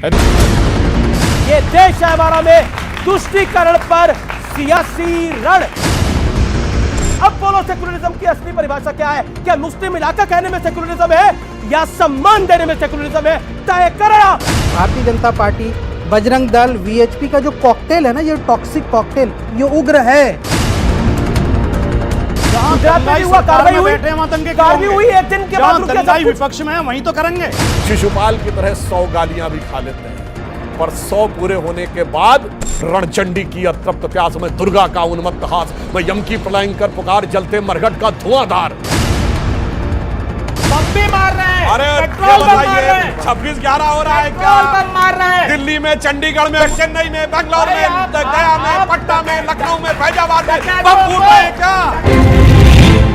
ये देश है हमारा में तुष्टीकरण पर सियासी रण। अब बोलो सेकुलरिज्म की असली परिभाषा क्या है? क्या मुस्लिम इलाका कहने में सेकुलरिज्म है या सम्मान देने में सेकुलरिज्म है? तय करना। भारतीय जनता पार्टी, बजरंग दल, वीएचपी का जो कॉकटेल है ना, ये टॉक्सिक कॉकटेल, ये उग्र है। गुजरात में हुआ कार्रवाई हुई एक दिन के बाद विपक्ष में वहीं तो करेंगे। शिशुपाल की तरह 100 गालियां भी खा लेते हैं, पर 100 पूरे होने के बाद रणचंडी की अतृप्त प्यास में दुर्गा का उन्मत्त हास में यम की प्रलयंकर पुकार जलते मरघट का धुआंधार। बम भी मार रहे हैं, अरे पेट्रोल बम मार रहे हैं, 26/11 हो रहा है क्या? पेट्रोल बम मार रहे हैं। दिल्ली में, चंडीगढ़ में, चेन्नई में, बेंगलोर में, गया में, पटना में, लखनऊ में, फैजाबाद में बम फूट रहे हैं क्या?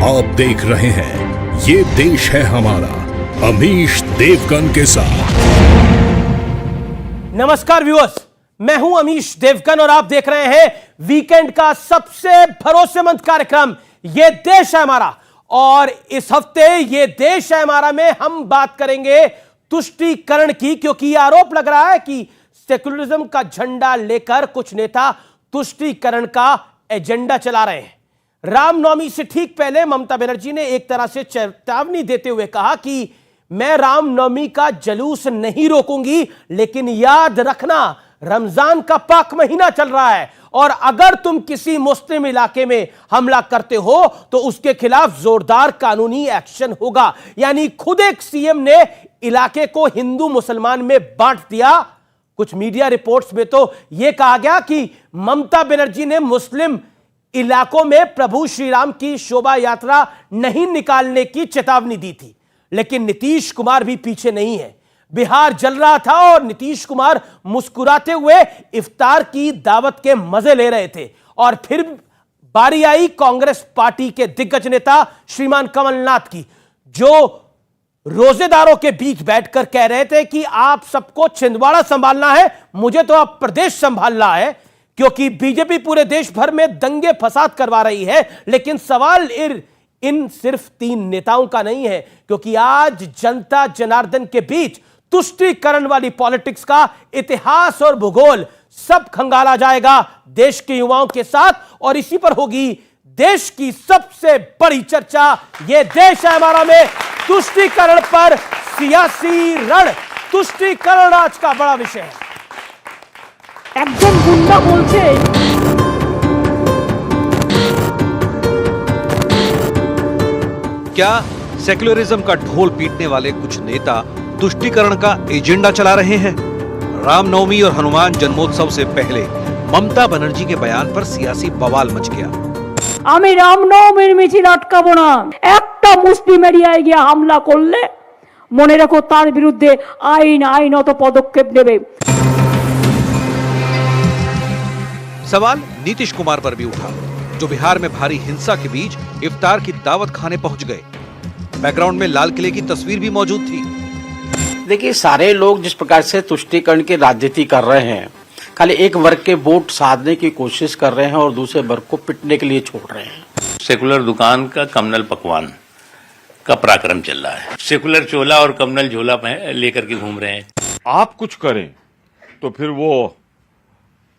आप देख रहे हैं ये देश है हमारा, अमीश देवगन के साथ। नमस्कार व्यूअर्स, मैं हूं अमीश देवगन और आप देख रहे हैं वीकेंड का सबसे भरोसेमंद कार्यक्रम ये देश है हमारा। और इस हफ्ते ये देश है हमारा में हम बात करेंगे तुष्टीकरण की, क्योंकि यह आरोप लग रहा है कि सेकुलरिज्म का झंडा लेकर कुछ नेता तुष्टीकरण का एजेंडा चला रहे हैं। रामनवमी से ठीक पहले ममता बनर्जी ने एक तरह से चेतावनी देते हुए कहा कि मैं रामनवमी का जुलूस नहीं रोकूंगी, लेकिन याद रखना रमजान का पाक महीना चल रहा है और अगर तुम किसी मुस्लिम इलाके में हमला करते हो तो उसके खिलाफ जोरदार कानूनी एक्शन होगा। यानी खुद एक सीएम ने इलाके को हिंदू मुसलमान में बांट दिया। कुछ मीडिया रिपोर्ट्स में तो यह कहा गया कि ममता बनर्जी ने मुस्लिम इलाकों में प्रभु श्री राम की शोभा यात्रा नहीं निकालने की चेतावनी दी थी। लेकिन नीतीश कुमार भी पीछे नहीं है। बिहार जल रहा था और नीतीश कुमार मुस्कुराते हुए इफ्तार की दावत के मजे ले रहे थे। और फिर बारी आई कांग्रेस पार्टी के दिग्गज नेता श्रीमान कमलनाथ की, जो रोजेदारों के बीच बैठकर कह रहे थे कि आप सबको छिंदवाड़ा संभालना है, मुझे तो आप प्रदेश संभालना है, क्योंकि बीजेपी पूरे देश भर में दंगे फसाद करवा रही है। लेकिन सवाल इन सिर्फ 3 नेताओं का नहीं है, क्योंकि आज जनता जनार्दन के बीच तुष्टीकरण वाली पॉलिटिक्स का इतिहास और भूगोल सब खंगाला जाएगा देश के युवाओं के साथ। और इसी पर होगी देश की सबसे बड़ी चर्चा। यह देश है हमारा में तुष्टीकरण पर सियासी रण। तुष्टीकरण आज का बड़ा विषय है। একজন গুন্ডা বলছে क्या सेक्युलरिज्म का ढोल पीटने वाले कुछ नेता तुष्टीकरण का एजेंडा चला रहे हैं? रामनवमी और हनुमान जन्मोत्सव से पहले ममता बनर्जी के बयान पर सियासी बवाल मच गया। আমি রামনবমীর মিছিল আটকাবো না, একটা মুসলিম এরিয়ায় গিয়ে হামলা করলে মনে রাখো তার বিরুদ্ধে আইনত পদক্ষেপ নেবে। सवाल नीतीश कुमार पर भी उठा, जो बिहार में भारी हिंसा के बीच इफ्तार की दावत खाने पहुंच गए। बैकग्राउंड में लाल किले की तस्वीर भी मौजूद थी। देखिए, सारे लोग जिस प्रकार से तुष्टीकरण की राजनीति कर रहे हैं, खाली एक वर्ग के वोट साधने की कोशिश कर रहे हैं और दूसरे वर्ग को पिटने के लिए छोड़ रहे हैं। सेकुलर दुकान का कम्युनल पकवान का पराक्रम चल रहा है। सेकुलर चोला और कम्युनल झोला लेकर के घूम रहे हैं। आप कुछ करें तो फिर वो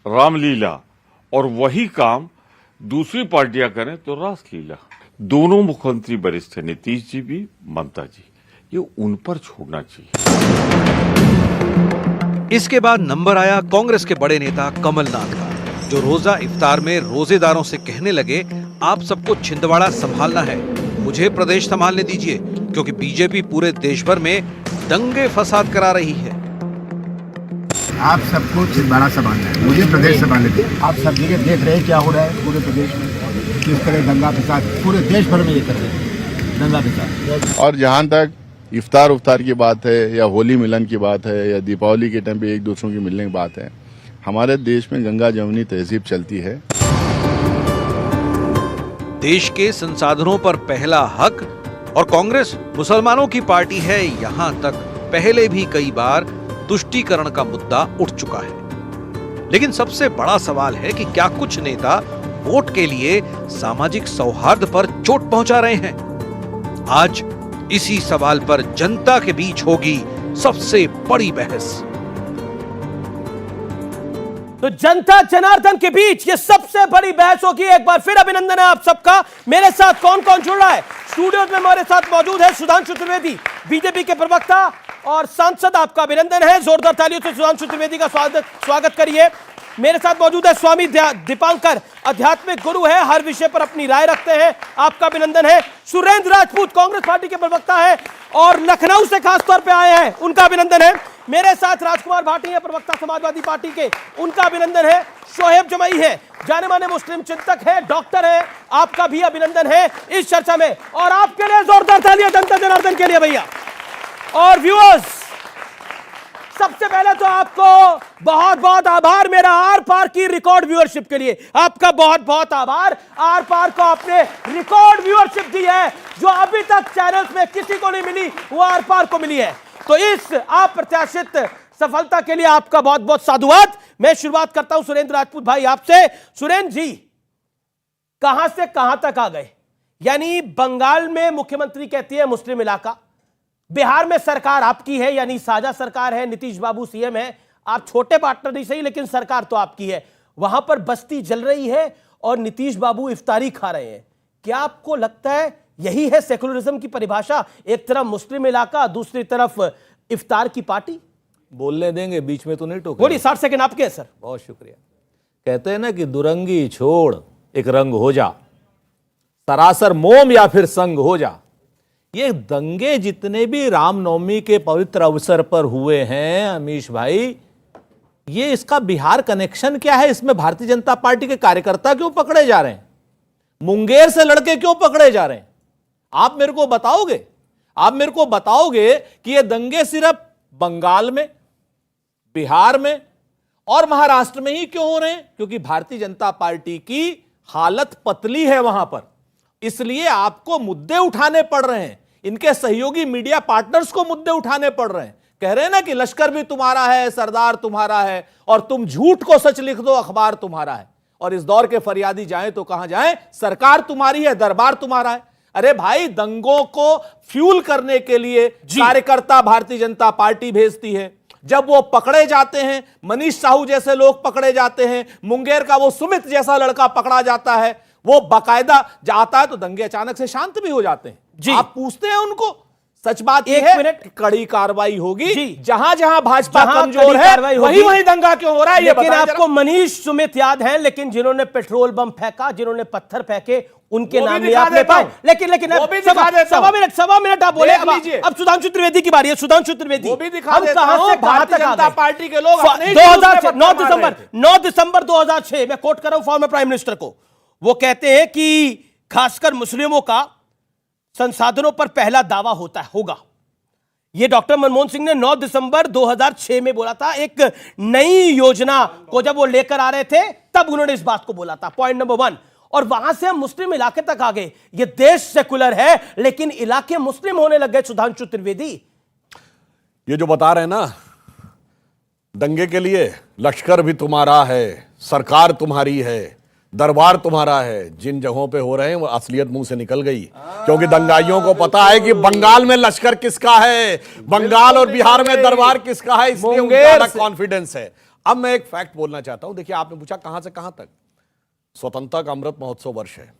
रामलीला, और वही काम दूसरी पार्टियां करें तो रासलीला। दोनों मुख्यमंत्री वरिष्ठ है, नीतीश जी भी, ममता जी, ये उन पर छोड़ना चाहिए। इसके बाद नंबर आया कांग्रेस के बड़े नेता कमलनाथ का, जो रोजा इफ्तार में रोजेदारों से कहने लगे, आप सबको छिंदवाड़ा संभालना है, मुझे प्रदेश संभालने दीजिए, क्योंकि बीजेपी पूरे देश भर में दंगे फसाद करा रही है। आप सबको छिंदवाड़ा संभालना है, मुझे प्रदेश संभालने दीजिए। आप सब जगह देख रहे हैं क्या हो रहा है पूरे प्रदेश में, किस तरह दंगा फसाद पूरे देश भर में ये कर रहे हैं, दंगा फसाद। और जहाँ तक इफ्तार की बात है, या होली मिलन की बात है, या दीपावली के टाइम पे एक दूसरों की मिलने की बात है, हमारे देश में गंगा जमुनी तहजीब चलती है। देश के संसाधनों पर पहला हक, और कांग्रेस मुसलमानों की पार्टी है, यहां तक पहले भी कई बार तुष्टीकरण का मुद्दा उठ चुका है। लेकिन सबसे बड़ा सवाल है कि क्या कुछ नेता वोट के लिए सामाजिक सौहार्द पर चोट पहुंचा रहे हैं? आज इसी सवाल पर जनता के बीच होगी सबसे बड़ी बहस। तो जनता जनार्दन के बीच ये सबसे बड़ी बहस होगी। एक बार फिर अभिनंदन है आप सबका। मेरे साथ कौन कौन जुड़ रहा है? स्टूडियो में हमारे साथ मौजूद है सुधांशु त्रिवेदी, बीजेपी के प्रवक्ता और सांसद। आपका अभिनंदन है, जोरदार तालियों से सुधांशु त्रिवेदी का स्वागत करिए। मेरे साथ मौजूद है स्वामी दीपांकर, आध्यात्मिक गुरु है, हर विषय पर अपनी राय रखते हैं। आपका अभिनंदन है। सुरेंद्र राजपूत कांग्रेस पार्टी के प्रवक्ता है और लखनऊ से खासतौर पे आए हैं, उनका अभिनंदन है। मेरे साथ राजकुमार भाटी है, प्रवक्ता समाजवादी पार्टी के, उनका अभिनंदन है। शोएब जमई है, जाने माने मुस्लिम चिंतक है, डॉक्टर है, आपका भी अभिनंदन है इस चर्चा में। और आपके लिए जोरदार तालियां जनता जनार्दन के लिए भैया। और व्यूअर्स, सबसे पहले तो आपको बहुत बहुत आभार मेरा आर पार की रिकॉर्ड व्यूअरशिप के लिए। आपका बहुत बहुत आभार। आर पार को आपने रिकॉर्ड व्यूअरशिप दी है जो अभी तक चैनल्स में किसी को नहीं मिली, वो आर पार को मिली है। तो इस अप्रत्याशित सफलता के लिए आपका बहुत बहुत साधुवाद। मैं शुरुआत करता हूं सुरेंद्र राजपूत भाई आपसे। सुरेंद्र जी, कहां से कहां तक आ गए? यानी बंगाल में मुख्यमंत्री कहती है मुस्लिम इलाका, बिहार में सरकार आपकी है, यानी साझा सरकार है, नीतीश बाबू सीएम है, आप छोटे पार्टनर नहीं सही लेकिन सरकार तो आपकी है। वहां पर बस्ती जल रही है और नीतीश बाबू इफ्तारी खा रहे हैं। क्या आपको लगता है यही है सेकुलरिज्म की परिभाषा? एक तरफ मुस्लिम इलाका, दूसरी तरफ इफ्तार की पार्टी। बोलने देंगे, बीच में तो नहीं टोके। बोलिए, 60 सेकंड आपके हैं सर। बहुत शुक्रिया। कहते हैं ना कि दुरंगी छोड़ एक रंग हो जा, सरासर मोम या फिर संग हो जा। ये दंगे जितने भी रामनवमी के पवित्र अवसर पर हुए हैं अमीश भाई, ये इसका बिहार कनेक्शन क्या है? इसमें भारतीय जनता पार्टी के कार्यकर्ता क्यों पकड़े जा रहे हैं? मुंगेर से लड़के क्यों पकड़े जा रहे हैं? आप मेरे को बताओगे? आप मेरे को बताओगे कि ये दंगे सिर्फ बंगाल में, बिहार में और महाराष्ट्र में ही क्यों हो रहे हैं? क्योंकि भारतीय जनता पार्टी की हालत पतली है वहां पर, इसलिए आपको मुद्दे उठाने पड़ रहे हैं। इनके सहयोगी मीडिया पार्टनर्स को मुद्दे उठाने पड़ रहे हैं। कह रहे हैं ना कि लश्कर भी तुम्हारा है, सरदार तुम्हारा है, और तुम झूठ को सच लिख दो, अखबार तुम्हारा है। और इस दौर के फरियादी जाएं तो कहां जाएं? सरकार तुम्हारी है, दरबार तुम्हारा है। अरे भाई, दंगों को फ्यूल करने के लिए कार्यकर्ता भारतीय जनता पार्टी भेजती है। जब वो पकड़े जाते हैं, मनीष साहू जैसे लोग पकड़े जाते हैं, मुंगेर का वो सुमित जैसा लड़का पकड़ा जाता है, वो बाकायदा जाता है, तो दंगे अचानक से शांत भी हो जाते हैं। आप पूछते हैं उनको, सच बात यह है कि कड़ी कार्रवाई होगी। जहां जहां भाजपा कमजोर है वहीं वहीं दंगा क्यों हो रहा है? लेकिन आपको मनीष सुमित याद है, लेकिन जिन्होंने पेट्रोल बम फेंका, जिन्होंने पत्थर फेंके, उनके नाम नहीं आपने पाए। लेकिन सवा मिनट आप बोले। अब सुधांशु त्रिवेदी की बारी है। सुधांशु त्रिवेदी, हम कहां से कहां तक आ गए? पार्टी के लोग 9 दिसंबर 2006 मैं कोट कर रहा हूं फॉर्मर प्राइम मिनिस्टर को। वो कहते हैं कि खासकर मुस्लिमों का संसाधनों पर पहला दावा होगा। यह डॉक्टर मनमोहन सिंह ने 9 दिसंबर 2006 में बोला था। एक नई योजना को जब वो लेकर आ रहे थे तब उन्होंने इस बात को बोला था। Point number 1। और वहां से हम मुस्लिम इलाके तक आ गए। ये देश सेकुलर है लेकिन इलाके मुस्लिम होने लग गए। सुधांशु त्रिवेदी, ये जो बता रहे हैं ना, दंगे के लिए लश्कर भी तुम्हारा है, सरकार तुम्हारी है, दरबार तुम्हारा है। जिन जगहों पे हो रहे हैं वो असलियत मुंह से निकल गई, क्योंकि दंगाइयों को पता है कि बंगाल में लश्कर किसका है, बंगाल और बिहार में दरबार किसका है, इसलिए उनका कॉन्फिडेंस है। अब मैं एक फैक्ट बोलना चाहता हूं। देखिए, आपने पूछा कहां से कहां तक। स्वतंत्रता का अमृत महोत्सव वर्ष है,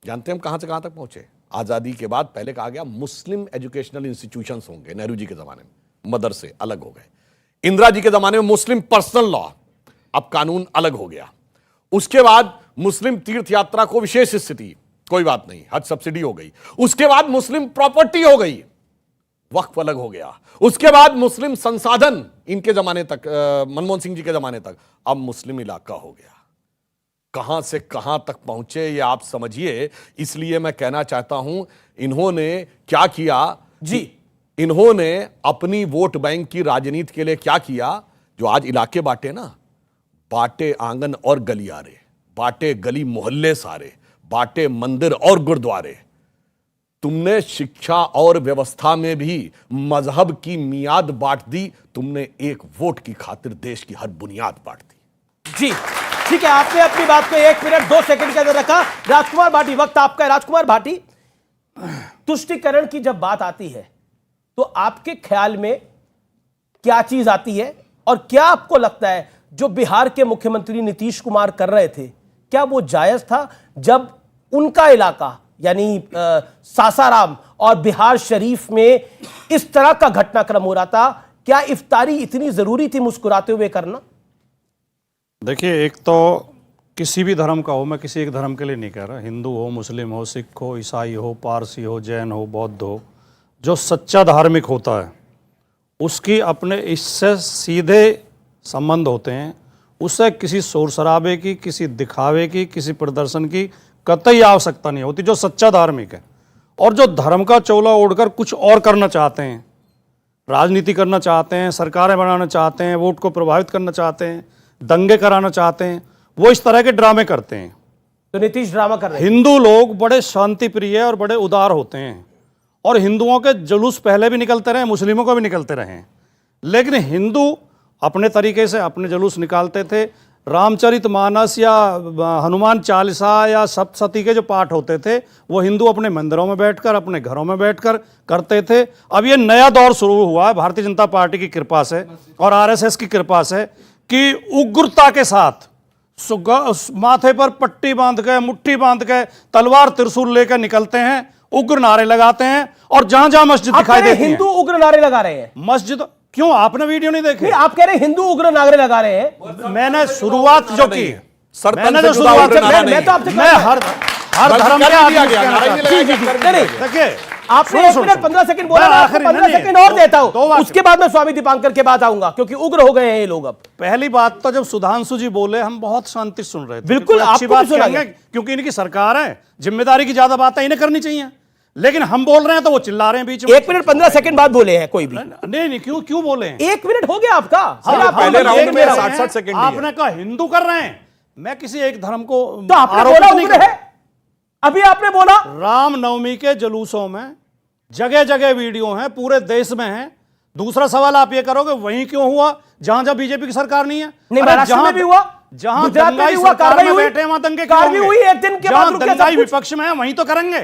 जानते हैं हम कहां से कहां तक पहुंचे? आजादी के बाद पहले कहा गया मुस्लिम एजुकेशनल इंस्टीट्यूशंस होंगे, नेहरू जी के जमाने में मदरसे अलग हो गए। इंदिरा जी के जमाने में मुस्लिम पर्सनल लॉ, अब कानून अलग हो गया। उसके बाद मुस्लिम तीर्थ यात्रा को विशेष स्थिति, कोई बात नहीं, हज सब्सिडी हो गई। उसके बाद मुस्लिम प्रॉपर्टी हो गई, वक्फ अलग हो गया। उसके बाद मुस्लिम संसाधन, इनके जमाने तक, मनमोहन सिंह जी के जमाने तक, अब मुस्लिम इलाका हो गया। कहां से कहां तक पहुंचे ये आप समझिए। इसलिए मैं कहना चाहता हूं, इन्होंने क्या किया जी, इन्होंने अपनी वोट बैंक की राजनीति के लिए क्या किया? जो आज इलाके बांटे ना, बांटे आंगन और गलियारे, बांटे गली मोहल्ले सारे, बांटे मंदिर और गुरुद्वारे। तुमने शिक्षा और व्यवस्था में भी मजहब की मियाद बांट दी। तुमने एक वोट की खातिर देश की हर बुनियाद बांट दी। जी ठीक है, आपने अपनी बात को 1 मिनट 2 सेकंड के अंदर रखा। राजकुमार भाटी, वक्त आपका है। राजकुमार भाटी, तुष्टीकरण की जब बात आती है तो आपके ख्याल में क्या चीज आती है और क्या आपको लगता है जो बिहार के मुख्यमंत्री नीतीश कुमार कर रहे थे, क्या वो जायज था? जब उनका इलाका यानी सासाराम और बिहार शरीफ में इस तरह का घटनाक्रम हो रहा था, क्या इफ्तारी इतनी जरूरी थी मुस्कुराते हुए करना? देखिए, एक तो किसी भी धर्म का हो, मैं किसी एक धर्म के लिए नहीं कह रहा, हिंदू हो, मुस्लिम हो, सिख हो, ईसाई हो, पारसी हो, जैन हो, बौद्ध हो, जो सच्चा धार्मिक होता है उसकी अपने इससे सीधे संबंध होते हैं। उससे किसी शोर शराबे की, किसी दिखावे की, किसी प्रदर्शन की कतई आवश्यकता नहीं होती, जो सच्चा धार्मिक है। और जो धर्म का चोला ओढ़कर कुछ और करना चाहते हैं, राजनीति करना चाहते हैं, सरकारें बनाना चाहते हैं, वोट को प्रभावित करना चाहते हैं, दंगे कराना चाहते हैं, वो इस तरह के ड्रामे करते हैं। तो नीतीश ड्रामा कर रहे हैं। हिंदू लोग बड़े शांति प्रिय और बड़े उदार होते हैं, और हिंदुओं के जुलूस पहले भी निकलते रहे, मुस्लिमों को भी निकलते रहे, लेकिन हिंदू अपने तरीके से अपने जुलूस निकालते थे। रामचरितमानस या हनुमान चालीसा या सप्तशती के जो पाठ होते थे वो हिंदू अपने मंदिरों में बैठकर, अपने घरों में बैठकर करते थे। अब ये नया दौर शुरू हुआ है भारतीय जनता पार्टी की कृपा से और आरएसएस की कृपा से कि उग्रता के साथ माथे पर पट्टी बांध के, मुट्ठी बांध के, तलवार त्रिशूल लेकर निकलते हैं, उग्र नारे लगाते हैं, और जहां जहां मस्जिद दिखाई देती है हिंदू उग्र नारे लगा रहे हैं। मस्जिद क्यों? आपने वीडियो नहीं देखी? आप कह रहे हैं हिंदू उग्र नारे लगा रहे हैं। मैंने शुरुआत जो की, मैंने जो शुरुआत मैं तो आपसे हर धर्म के आदमी देखिए, आपने 1 मिनट 15 सेकंड बोला, मैं आपको 15 सेकंड और देता हूं, उसके बाद मैं स्वामी दीपांकर के बाद आऊंगा, क्योंकि उग्र हो गए हैं ये लोग। अब पहली बात तो जब सुधांशु जी बोले हम बहुत शांति सुन रहे थे। बिल्कुल, अच्छी आपको बात भी सुना कहेंगे, क्योंकि इनकी सरकार है, जिम्मेदारी की ज्यादा बातें इन्हें करनी चाहिए, लेकिन हम बोल रहे हैं तो वो चिल्ला रहे हैं बीच में। 1 मिनट 15 सेकंड बाद बोले हैं कोई भी? नहीं, क्यों बोले हैं? 1 मिनट हो गया आपका। पहले राउंड में 60 सेकंड आपने कहा हिंदू कर रहे हैं, मैं किसी एक धर्म को तो आपने बोला उग्र है, अभी आपने बोला। रामनवमी के जुलूसों में जगह जगह वीडियो हैं, पूरे देश में हैं। दूसरा सवाल आप ये करोगे वहीं क्यों हुआ जहां जहां बीजेपी की सरकार नहीं है? नहीं, महाराष्ट्र में भी हुआ, जहां गुजरात में भी हुआ, कार्रवाई हुई, बैठे वहां दंगे कार्रवाई हुई, एक दिन के बाद दंगाई विपक्ष में है वहीं तो करेंगे।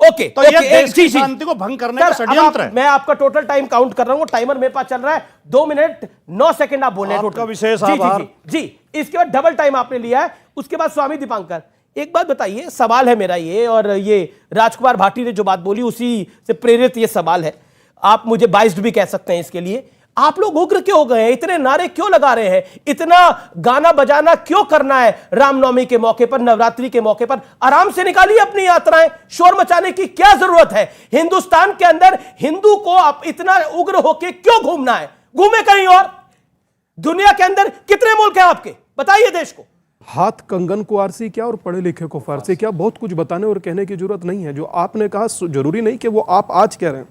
ओके, तो ये देश की शांति को भंग करने का षड्यंत्र है। मैं आपका टोटल टाइम काउंट कर रहा हूं, टाइमर मेरे पास चल रहा है, 2 मिनट 9 सेकंड आप बोले टोटल। विशेष आभार। जी, इसके बाद डबल टाइम आपने लिया है। उसके बाद स्वामी दीपांकर, एक बात बताइए, सवाल है मेरा ये, और ये राजकुमार भाटी ने जो बात बोली उसी से प्रेरित ये सवाल है, आप मुझे बाइस्ड भी कह सकते हैं इसके लिए। आप लोग उग्र क्यों हो गए हैं? इतने नारे क्यों लगा रहे हैं? इतना गाना बजाना क्यों करना है? रामनवमी के मौके पर, नवरात्रि के मौके पर आराम से निकालिए अपनी यात्राएं, शोर मचाने की क्या जरूरत है? हिंदुस्तान के अंदर हिंदू को आप इतना उग्र होके क्यों घूमना है? घूमे कहीं और। दुनिया के अंदर कितने मुल्क हैं आपके, बताइए देश को। हाथ कंगन को आरसी क्या और पढ़े लिखे को फारसी क्या, बहुत कुछ बताने और कहने की जरूरत नहीं है। जो आपने कहा जरूरी नहीं कि वो आप आज कह रहे हैं।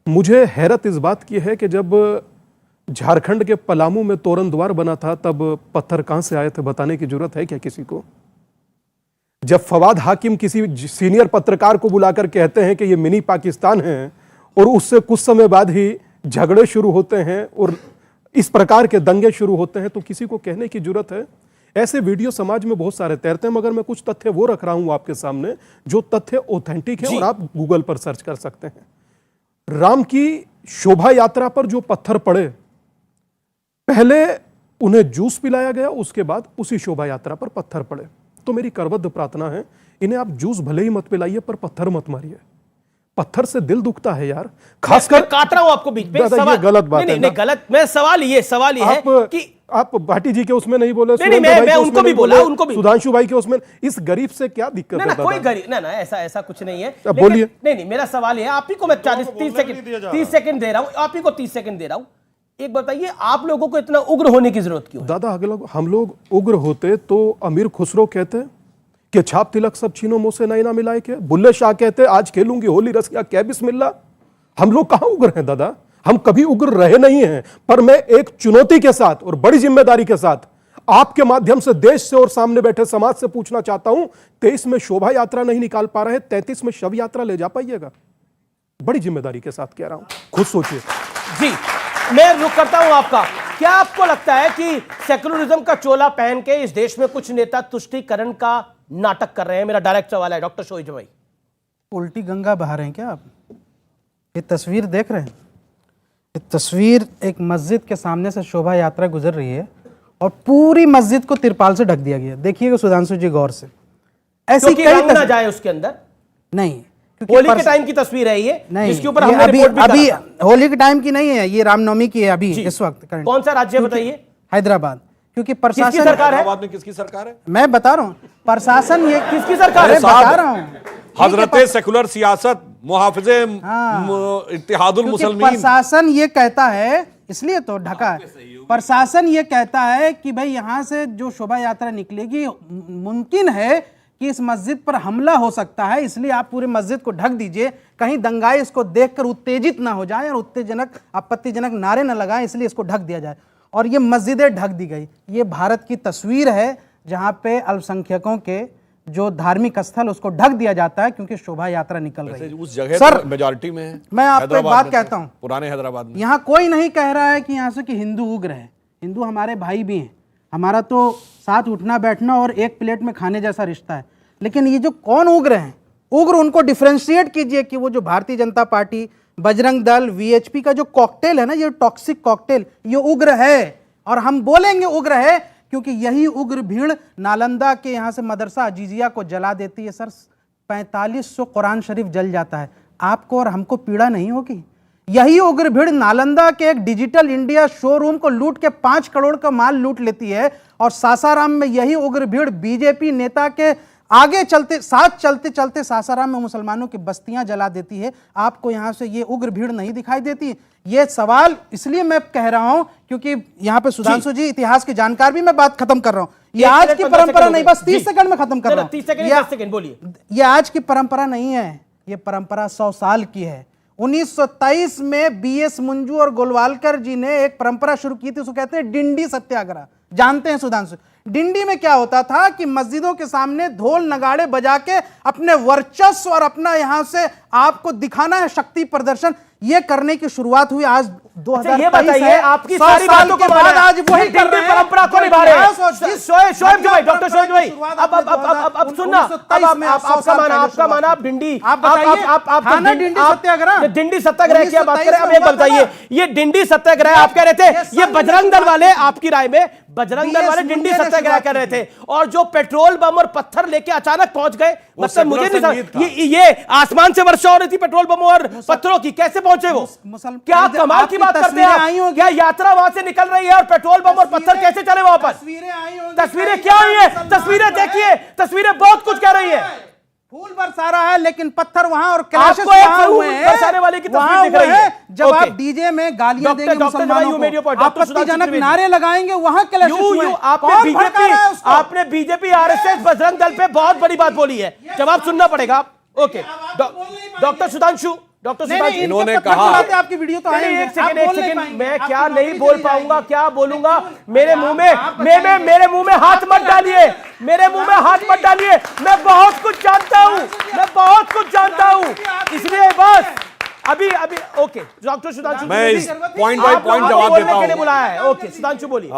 मुझे हैरत इस बात की है कि जब झारखंड के पलामू में तोरण द्वार बना था तब पत्थर कहां से आए थे बताने की जरूरत है क्या किसी को? जब फवाद हाकिम किसी सीनियर पत्रकार को बुलाकर कहते हैं कि ये मिनी पाकिस्तान है और उससे कुछ समय बाद ही झगड़े शुरू होते हैं और इस प्रकार के दंगे शुरू होते हैं, तो किसी को कहने की जरूरत है? ऐसे वीडियो समाज में बहुत सारे तैरते हैं, मगर मैं कुछ तथ्य वो रख रहा हूं आपके सामने जो तथ्य ऑथेंटिक है और आप गूगल पर सर्च कर सकते हैं। राम की शोभा यात्रा पर जो पत्थर पड़े, पहले उन्हें जूस पिलाया गया, उसके बाद उसी शोभा यात्रा पर पत्थर पड़े। तो मेरी करबद्ध प्रार्थना है, इन्हें आप जूस भले ही मत पिलाइए पर पत्थर मत मारिए। पत्थर से दिल दुखता है यार, खासकर। काट रहा हूं आपको बीच में, ये गलत बात है। नहीं, गलत। मैं सवाल ये है कि आप भाटी जी के उसमें नहीं बोले, मैं उनको भी बोला, उनको भी, सुधांशु भाई के उसमें। इस गरीब से क्या दिक्कत है? कोई गरीब ना, ऐसा कुछ नहीं है। बोलिए। नहीं, मेरा सवाल है, आप ही को मैं 30 सेकंड दे रहा हूं, आप ही को 30 सेकंड दे रहा हूं। एक बताइए, आप लोगों को इतना उग्र होने की जरूरत क्यों? दादा, हम लोग उग्र होते तो अमीर खुसरो कहते कि छाप तिलक सब छीनो मुंह से नहीं ना मिलाए के। बुल्ले शाह कहते आज खेलूंगी होली रसिया क्या बिस्मिल्लाह। हम लोग कहां उग्र हैं दादा? हम कभी उग्र रहे नहीं हैं। पर मैं एक चुनौती के साथ और बड़ी जिम्मेदारी के साथ आपके माध्यम से देश से और सामने बैठे समाज से पूछना चाहता हूं, 23 में शोभा यात्रा नहीं निकाल पा रहे, 33 में शव यात्रा ले जा पाइएगा? बड़ी जिम्मेदारी के साथ कह रहा हूं, खुद सोचिए। जी, मैं रुक करता हूं आपका। क्या आपको लगता है कि सेकुलरिज्म का चोला पहन के इस देश में कुछ नेता तुष्टीकरण का नाटक कर रहे हैं? मेरा डायरेक्ट सवाल है डॉक्टर शोइज भाई। उल्टी गंगा बहा रहे हैं क्या आप? ये तस्वीर देख रहे हैं? ये तस्वीर एक मस्जिद के सामने से शोभा यात्रा गुजर रही है और पूरी मस्जिद को तिरपाल से ढक दिया गया। देखिएगा सुधांशु जी गौर से, ऐसी क्योंकि कई रंग ना जाए उसके अंदर। नहीं, होली के टाइम की तस्वीर है ये, नहीं, जिसके ऊपर ये हमने रिपोर्ट भी अभी करा था। होली के टाइम की नहीं है, ये रामनवमी की है अभी इस वक्त करंट। कौन सा राज्य बताइए? हैदराबाद। क्योंकि किसकी प्रशासन सरकार है? हैदराबाद में किसकी सरकार है? मैं बता रहा हूँ, प्रशासन ये किसकी सरकार है? बता रहा हूँ, हजरते सेकुलर सियासत मुहाफिजे इत्तेहादुल मुसलमीन। प्रशासन ये कहता है, इसलिए तो ढका है। प्रशासन ये कहता है कि भाई यहाँ से जो शोभा यात्रा निकलेगी, मुमकिन है कि इस मस्जिद पर हमला हो सकता है, इसलिए आप पूरी मस्जिद को ढक दीजिए, कहीं दंगाई इसको देखकर उत्तेजित ना हो जाए और उत्तेजनक आपत्तिजनक नारे न लगाएं, इसलिए इसको ढक दिया जाए। और ये मस्जिदें ढक दी गई। ये भारत की तस्वीर है जहाँ पे अल्पसंख्यकों के जो धार्मिक स्थल उसको ढक दिया जाता है क्योंकि शोभा यात्रा निकल रही है। उस जगह सर, तो मेजॉरिटी में है। मैं आपको एक बात कहता हूँ, पुराने हैदराबाद में यहाँ कोई नहीं कह रहा है कि यहाँ से कि हिंदू उग्र है। हिंदू हमारे भाई भी हैं, हमारा तो साथ उठना बैठना और एक प्लेट में खाने जैसा रिश्ता है। लेकिन ये जो कौन उग्र हैं, उग्र उनको डिफ्रेंशिएट कीजिए कि वो जो भारतीय जनता पार्टी, बजरंग दल, वीएचपी का जो कॉकटेल है ना, ये टॉक्सिक कॉकटेल, ये उग्र है। और हम बोलेंगे उग्र है क्योंकि यही उग्र भीड़ नालंदा के यहाँ से मदरसा अजीजिया को जला देती है। सर 4500 कुरान शरीफ जल जाता है, आपको और हमको पीड़ा नहीं होगी? यही उग्र भीड़ नालंदा के एक डिजिटल इंडिया शोरूम को लूट के 5 करोड़ का माल लूट लेती है। और सासाराम में यही उग्र भीड़ बीजेपी नेता के आगे चलते चलते सासाराम में मुसलमानों की बस्तियां जला देती है। आपको यहां से ये उग्र भीड़ नहीं दिखाई देती? ये सवाल इसलिए मैं कह रहा हूं क्योंकि यहां पे सुधांशु जी इतिहास के जानकार भी, मैं बात खत्म कर रहा हूं। ये आज की परंपरा नहीं, बस 30 सेकंड में खत्म कर रहा हूं। 30 सेकंड बोलिए। ये आज की परंपरा नहीं है, ये परंपरा 100 साल की है। 1923 में बीएस मुंजू और गोलवालकर जी ने एक परंपरा शुरू की थी, उसको कहते हैं डिंडी सत्याग्रह। जानते हैं सुधांशु? डिंडी में क्या होता था कि मस्जिदों के सामने ढोल नगाड़े बजा के अपने वर्चस्व और अपना यहां से आपको दिखाना है शक्ति प्रदर्शन, ये करने की शुरुआत हुई आज 2023 ये बताइए, आपकी सारी बातों के बाद आज वही परंपरा को निभा रहे हैं। शोएब भाई, डॉक्टर शोएब भाई, अब सुनना, आपका माना आप डिंडी, आप डिंडी सत्याग्रह की बात करें। अब ये बताइए, ये डिंडी सत्याग्रह आप कह रहे थे, ये बजरंग दल वाले, आपकी राय में बजरंग दल वाले डिंडी सत्याग्रह कर रहे थे, और जो पेट्रोल बम और पत्थर लेके अचानक पहुंच गए, मतलब मुझे नहीं, ये आसमान से वर्षा हो रही थी पेट्रोल बम और पत्थरों की, कैसे पहुंचे वो? क्या कमाल की बात करते हैं? क्या यात्रा वहां से निकल रही है और पेट्रोल बम और पत्थर कैसे चले वहां पर? तस्वीरें क्या हुई है? तस्वीरें देखिए, तस्वीरें बहुत कुछ कह रही है। फूल बरसा रहा है लेकिन पत्थर वहां और आपको एक फूल बरसाने वाले की तस्वीर दिख रही है। जब आप डीजे में गालियां देंगे मुसलमानों को, आपत्तिजनक नारे लगाएंगे, वहां क्लैश हुए। आपने बीजेपी आरएसएस बजरंग दल पे बहुत बड़ी बात बोली है, जवाब सुनना पड़ेगा। ओके डॉक्टर सुधांशु, इन्होंने कहा, आपकी वीडियो तो आएगी। एक सेकंड, मैं क्या नहीं बोल पाऊंगा, क्या बोलूंगा? मेरे मुंह में हाथ मत डालिए, मेरे मुंह में हाथ मत डालिए। मैं बहुत कुछ जानता हूं, इसलिए बस अभी ओके डॉक्टर सुधांशु, मैं इस पॉइंट बाय पॉइंट जवाब देता हूं। बुलाया है। ओके सुधांशु बोलिए।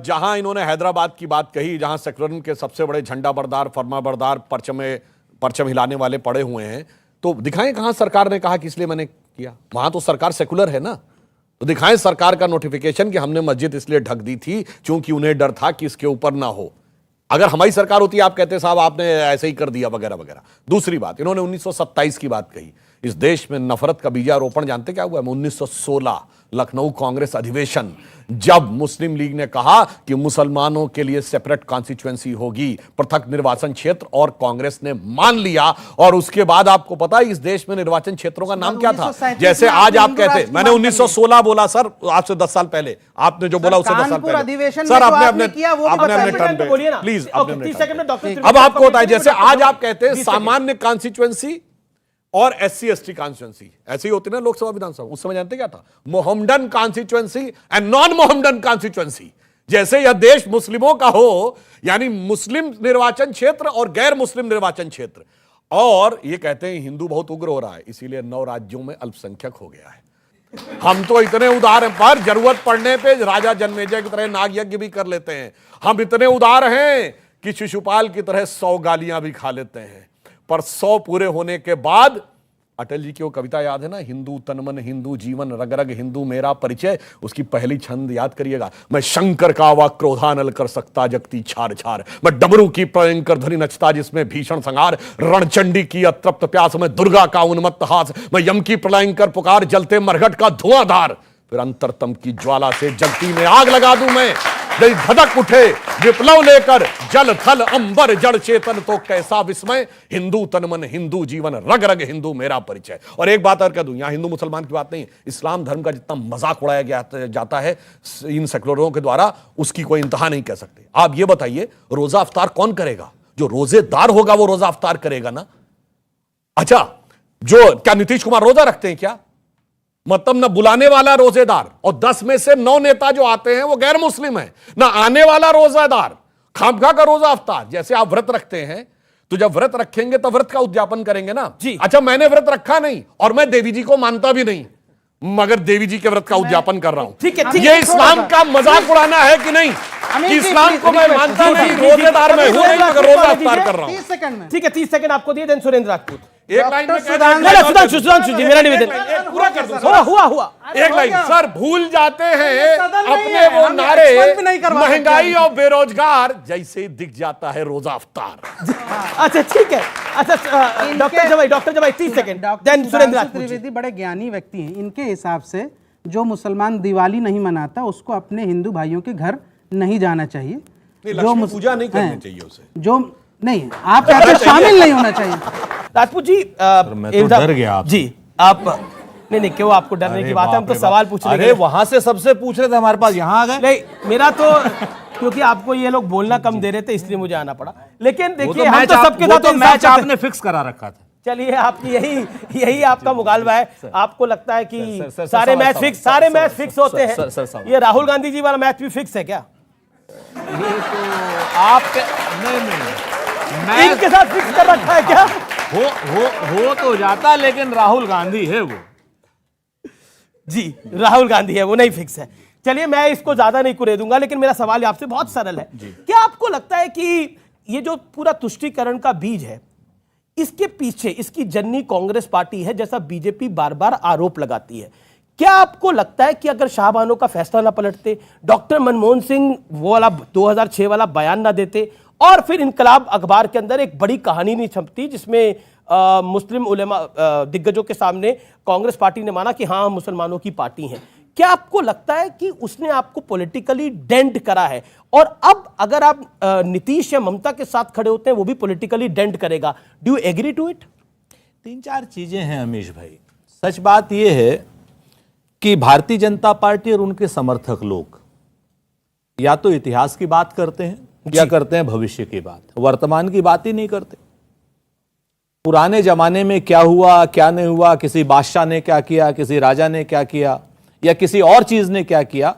जहां इन्होंने हैदराबाद की बात कही, जहां सेकुलर के सबसे बड़े झंडा बरदार, फरमा बरदार, परचम हिलाने वाले पड़े हुए हैं, तो दिखाएं कहां सरकार ने कहा कि इसलिए मैंने किया। वहां तो सरकार सेकुलर है ना, तो दिखाएं सरकार का नोटिफिकेशन कि हमने मस्जिद इसलिए ढक दी थी क्योंकि उन्हें डर था कि इसके ऊपर ना हो। अगर हमारी सरकार होती, आप कहते साहब आपने ऐसे ही कर दिया वगैरह वगैरह। दूसरी बात, इन्होंने 1927 की बात कही। इस देश में नफरत का बीजारोपण जानते क्या हुआ है? 1916 लखनऊ कांग्रेस अधिवेशन, जब मुस्लिम लीग ने कहा कि मुसलमानों के लिए सेपरेट कॉन्स्टिट्यूएंसी होगी, पृथक निर्वाचन क्षेत्र, और कांग्रेस ने मान लिया। और उसके बाद आपको पता है इस देश में निर्वाचन क्षेत्रों का नाम क्या था? जैसे आज आप कहते, मैंने 1916 बोला सर, आज से 10 साल पहले। आपने जो बोला उससे 10 साल पहले सर, आपने अपने टर्न पे प्लीज, अब आपको होता है जैसे आज आप कहते हैं सामान्य कॉन्स्टिट्यूएंसी और SC ST कॉन्स्टिट्यूएंसी, ऐसे ही होती ना लोकसभा विधानसभा। उस समय जानते क्या था? Mohammedan constituency and non Mohammedan constituency. जैसे यह देश मुस्लिमों का हो, यानी मुस्लिम निर्वाचन क्षेत्र और गैर मुस्लिम निर्वाचन क्षेत्र। और ये कहते हैं हिंदू बहुत उग्र हो रहा है, इसीलिए 9 राज्यों में अल्पसंख्यक हो गया है। हम तो इतने उदार हैं, पर जरूरत पड़ने पे राजा जन्मेजय की तरह नाग यज्ञ भी कर लेते हैं। हम इतने उदार हैं कि शिशुपाल की तरह 100 गालियां भी खा लेते हैं, पर 100 पूरे होने के बाद अटल जी की वो कविता याद है ना, हिंदू तन मन हिंदू जीवन रग रग हिंदू मेरा परिचय, उसकी पहली छंद याद करिएगा। मैं शंकर का आवा क्रोधानल कर सकता जगती छार छार, मैं डमरू की भयंकर ध्वनि नचता जिसमें भीषण संहार, रणचंडी की अतृप्त प्यास में दुर्गा का उन्मत्त हास, मैं यम की प्रलयंकर पुकार जलते मरघट का धुआंधार, फिर अंतरतम की ज्वाला से जगती में आग लगा दूं मैं, यदि धधक उठे विप्लव लेकर जल थल अंबर जड़ चेतन तो कैसा विस्मय, हिंदू तन मन हिंदू जीवन रग रग हिंदू मेरा परिचय। और एक बात और कह दूं, यहां हिंदू मुसलमान की बात नहीं, इस्लाम धर्म का जितना मजाक उड़ाया जाता है इन सेकुलरों के द्वारा, उसकी कोई इंतहा नहीं कह सकते। आप ये बताइए, रोजा अफ्तार कौन करेगा? जो रोजेदार होगा वो रोजा अफ्तार करेगा ना। अच्छा, जो क्या नीतीश कुमार रोजा रखते हैं क्या? मतलब ना बुलाने वाला रोजेदार, और 10 में से 9 नेता जो आते हैं वो गैर मुस्लिम है, ना आने वाला रोजादार, खामखा का रोजा अफ्तार। जैसे आप व्रत रखते हैं, तो जब व्रत रखेंगे तो व्रत का उद्यापन करेंगे ना जी। अच्छा, मैंने व्रत रखा नहीं और मैं देवी जी को मानता भी नहीं, मगर देवी जी के व्रत का उद्यापन कर रहा हूं। ठीक है, ये इस्लाम का मजाक उड़ाना है कि नहीं? कि इस्लाम को मैं मानता नहीं, रोजेदार मैं हूं नहीं, मगर रोजा अफ्तार कर रहा हूं। 30 सेकंड में। ठीक है, 30 सेकंड आपको दिए। देन सुरेंद्र राजपूत एक लाइन में सुधांशु जी, मेरा निवेदन पूरा कर दो। हुआ एक लाइन सर, भूल जाते हैं अपने वो नारे, महंगाई और बेरोजगार जैसे दिख जाता है रोजा अफ्तार। अच्छा ठीक है, अच्छा डॉक्टर जवाई 30 सेकंड। देन सुरेंद्र राजपूत त्रिवेदी बड़े ज्ञानी व्यक्ति हैं, इनके हिसाब से जो मुसलमान दिवाली नहीं मनाता उसको अपने हिंदू भाइयों के घर नहीं जाना चाहिए, जो पूजा नहीं करनी चाहिए उसे, जो नहीं आप कहते हैं शामिल नहीं होना चाहिए। राजपूत जी मैं तो डर गया आप जी, आप नहीं क्यों आपको डरने की बात है? हम तो सवाल पूछ रहे हैं। वहां से सबसे पूछ रहे थे, हमारे पास यहाँ आ गए। नहीं, मेरा तो क्योंकि आपको ये लोग बोलना कम दे रहे थे इसलिए मुझे आना पड़ा। लेकिन देखिए, हम तो सबके साथ मैच आपने फिक्स करा रखा था। चलिए, आपकी यही आपका मुगालबा है। आपको लगता है कि सारे मैच फिक्स होते हैं? ये राहुल गांधी जी वाला मैच भी फिक्स है क्या? ये तो आप नहीं, इनके साथ फिक्स कर रखा है क्या? हो तो जाता, लेकिन राहुल गांधी है वो जी, राहुल गांधी है वो, नहीं फिक्स है। चलिए, मैं इसको ज्यादा नहीं कुरेदूंगा, लेकिन मेरा सवाल आपसे बहुत सरल है। क्या आपको लगता है कि ये जो पूरा तुष्टीकरण का बीज है, इसके पीछे इसकी जननी कांग्रेस पार्टी है, जैसा बीजेपी बार बार आरोप लगाती है? क्या आपको लगता है कि अगर शाहबानो का फैसला ना पलटते, डॉक्टर मनमोहन सिंह वो वाला 2006 वाला बयान ना देते, और फिर इनकलाब अखबार के अंदर एक बड़ी कहानी नहीं छपती जिसमें मुस्लिम उलेमा दिग्गजों के सामने कांग्रेस पार्टी ने माना कि हाँ, हम मुसलमानों की पार्टी हैं, क्या आपको लगता है कि उसने आपको पॉलिटिकली डेंट करा है? और अब अगर आप नीतीश या ममता के साथ खड़े होते हैं, वो भी पॉलिटिकली डेंट करेगा। Do you agree to it? 3-4 चीजें हैं अमीश भाई। सच बात यह है कि भारतीय जनता पार्टी और उनके समर्थक लोग या तो इतिहास की बात करते हैं या करते हैं भविष्य की बात, वर्तमान की बात ही नहीं करते। पुराने जमाने में क्या हुआ क्या नहीं हुआ, किसी बादशाह ने क्या किया, किसी राजा ने क्या किया, या किसी और चीज ने क्या किया,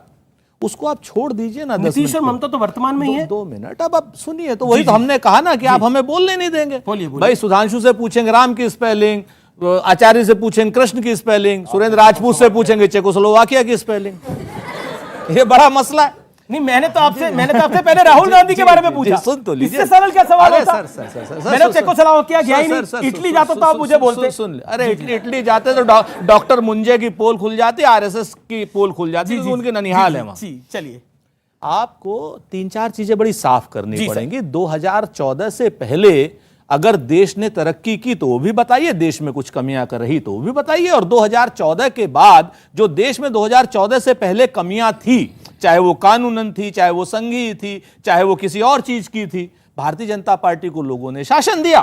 उसको आप छोड़ दीजिए ना। नीतीश और ममता तो वर्तमान में ही है। 2 मिनट अब आप सुनिए, तो वही तो हमने कहा ना कि आप हमें बोलने नहीं देंगे। भाई, सुधांशु से पूछेंगे राम की स्पेलिंग, आचार्य से पूछेंगे कृष्ण की स्पेलिंग, सुरेंद्र राजपूत से पूछेंगे चेकोस्लोवाकिया की स्पेलिंग। ये बड़ा मसला है। नहीं, मैंने तो आपसे पहले राहुल गांधी के बारे में पूछा। सुन तो लीजिए, इससे सरल क्या सवाल होता? मैंने चेकोस्लोवाकिया गया ही नहीं, इटली जाता तो आप मुझे बोलते। सुन, अरे इटली जाते तो डॉक्टर मुंजे की पोल खुल जाती, आरएसएस की पोल खुल जाती, उनके ननिहाल है वहां। चलिए, आपको 3-4 चीजें बड़ी साफ करनी पड़ेंगी। 2014 से पहले अगर देश ने तरक्की की तो वो भी बताइए, देश में कुछ कमियां कर रही तो वो भी बताइए, और 2014 के बाद जो देश में 2014 से पहले कमियां थी, चाहे वो कानूनन थी, चाहे वो संघीय थी, चाहे वो किसी और चीज की थी, भारतीय जनता पार्टी को लोगों ने शासन दिया,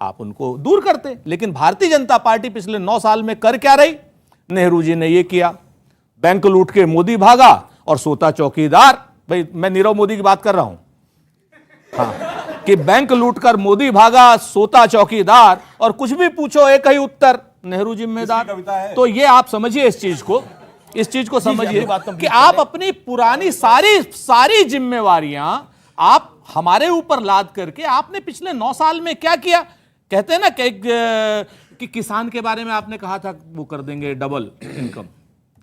आप उनको दूर करते। लेकिन भारतीय जनता पार्टी पिछले 9 साल में कर क्या रही? नेहरू जी ने ये किया, बैंक लूट के मोदी भागा और सोता चौकीदार। भाई, मैं नीरव मोदी की बात कर रहा हूं, हाँ, कि बैंक लूटकर मोदी भागा, सोता चौकीदार, और कुछ भी पूछो एक ही उत्तर, नेहरू जिम्मेदार। तो ये आप समझिए, इस चीज को समझिए कि आप अपनी पुरानी सारी जिम्मेवारियां आप हमारे ऊपर लाद करके आपने पिछले 9 साल में क्या किया। कहते हैं ना कि किसान के बारे में आपने कहा था वो कर देंगे डबल इनकम,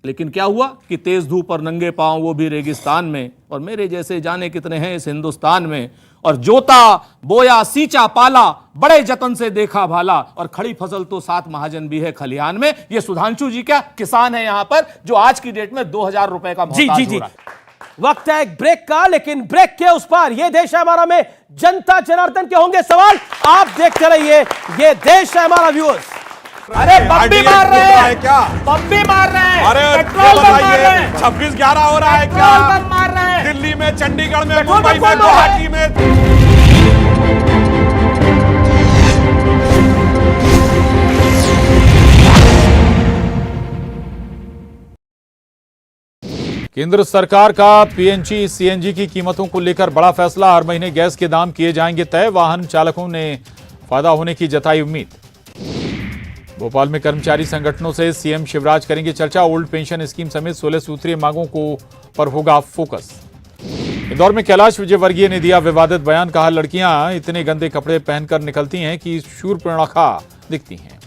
लेकिन क्या हुआ कि तेज धूप और नंगे पांव, वो भी रेगिस्तान में, और मेरे जैसे जाने कितने हैं इस हिंदुस्तान में, और जोता बोया सींचा पाला, बड़े जतन से देखा भाला, और खड़ी फसल तो 7 महाजन भी है खलिहान में। ये सुधांशु जी क्या किसान है यहां पर, जो आज की डेट में 2000 रुपए का जी मोहताज जी हो जी रहा है। वक्त है एक ब्रेक का, लेकिन ब्रेक के उस पार ये देश है हमारा में जनता जनार्दन के होंगे सवाल। आप देखते रहिए ये देश है हमारा। व्यूअर्स, अरे बम भी मार रहे हैं क्या? बम भी मार रहे हैं, अरे पेट्रोल बम मार रहे हैं, 26/11 हो रहा है क्या? पेट्रोल बम मार रहे हैं, दिल्ली में, चंडीगढ़ में, पेट्रोल मुंबई बम में, मार रहे हैं। गुवाहाटी में। केंद्र सरकार का पीएनजी सीएनजी की कीमतों को लेकर बड़ा फैसला। हर महीने गैस के दाम किए जाएंगे तय। वाहन चालकों ने फायदा होने की जताई उम्मीद। भोपाल में कर्मचारी संगठनों से सीएम शिवराज करेंगे चर्चा। ओल्ड पेंशन स्कीम समेत 16 सूत्रीय मांगों पर होगा फोकस। इंदौर में कैलाश विजयवर्गीय ने दिया विवादित बयान। कहा, लड़कियां इतने गंदे कपड़े पहनकर निकलती हैं कि शूर्पणखा दिखती हैं।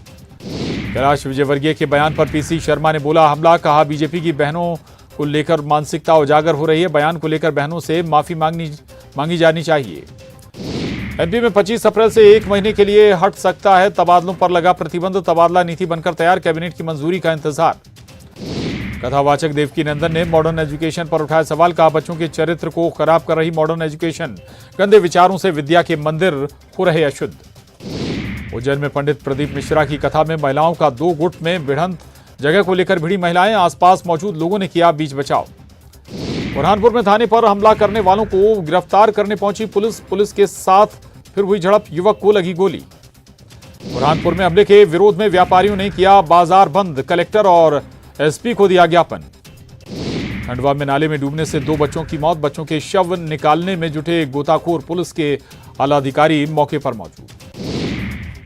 कैलाश विजयवर्गीय के बयान पर पीसी शर्मा ने बोला हमला। कहा, बीजेपी की बहनों को लेकर मानसिकता उजागर हो रही है। बयान को लेकर बहनों से माफी मांगी जानी चाहिए। एमपी में 25 अप्रैल से 1 महीने के लिए हट सकता है तबादलों पर लगा प्रतिबंध। तबादला नीति बनकर तैयार, कैबिनेट की मंजूरी का इंतजार। कथावाचक देवकी नंदन ने मॉडर्न एजुकेशन पर उठाया सवाल। कहा, बच्चों के चरित्र को खराब कर रही मॉडर्न एजुकेशन, गंदे विचारों से विद्या के मंदिर हो रहे अशुद्ध। उज्जैन में पंडित प्रदीप मिश्रा की कथा में महिलाओं का 2 गुट में भिड़ंत। जगह को लेकर भिड़ी महिलाएं, आसपास मौजूद लोगों ने किया बीच बचाव। बुरहानपुर में थाने पर हमला करने वालों को गिरफ्तार करने पहुंची पुलिस। पुलिस के साथ फिर हुई झड़प, युवक को लगी गोली। बुरहानपुर में हमले के विरोध में व्यापारियों ने किया बाजार बंद। कलेक्टर और एसपी को दिया ज्ञापन। खंडवा में नाले में डूबने से 2 बच्चों की मौत। बच्चों के शव निकालने में जुटे गोताखोर। पुलिस के आला अधिकारी मौके पर मौजूद।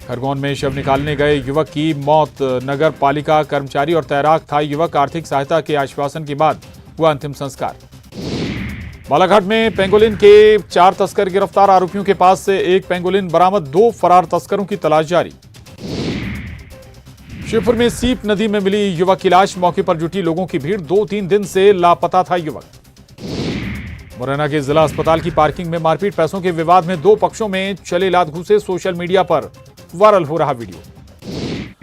खरगोन में शव निकालने गए युवक की मौत। नगर पालिका कर्मचारी और तैराक था युवक। आर्थिक सहायता के आश्वासन के बाद हुआ अंतिम संस्कार। बालाघाट में पेंगोलिन के 4 तस्कर गिरफ्तार। आरोपियों के पास से 1 पेंगोलिन बरामद। 2 फरार तस्करों की तलाश जारी। शिवपुर में सीप नदी में मिली युवक की लाश। मौके पर जुटी लोगों की भीड़। 2-3 दिन से लापता था युवक। मुरैना के जिला अस्पताल की पार्किंग में मारपीट। पैसों के विवाद में 2 पक्षों में चले लात घूसे। सोशल मीडिया पर वायरल हो रहा वीडियो।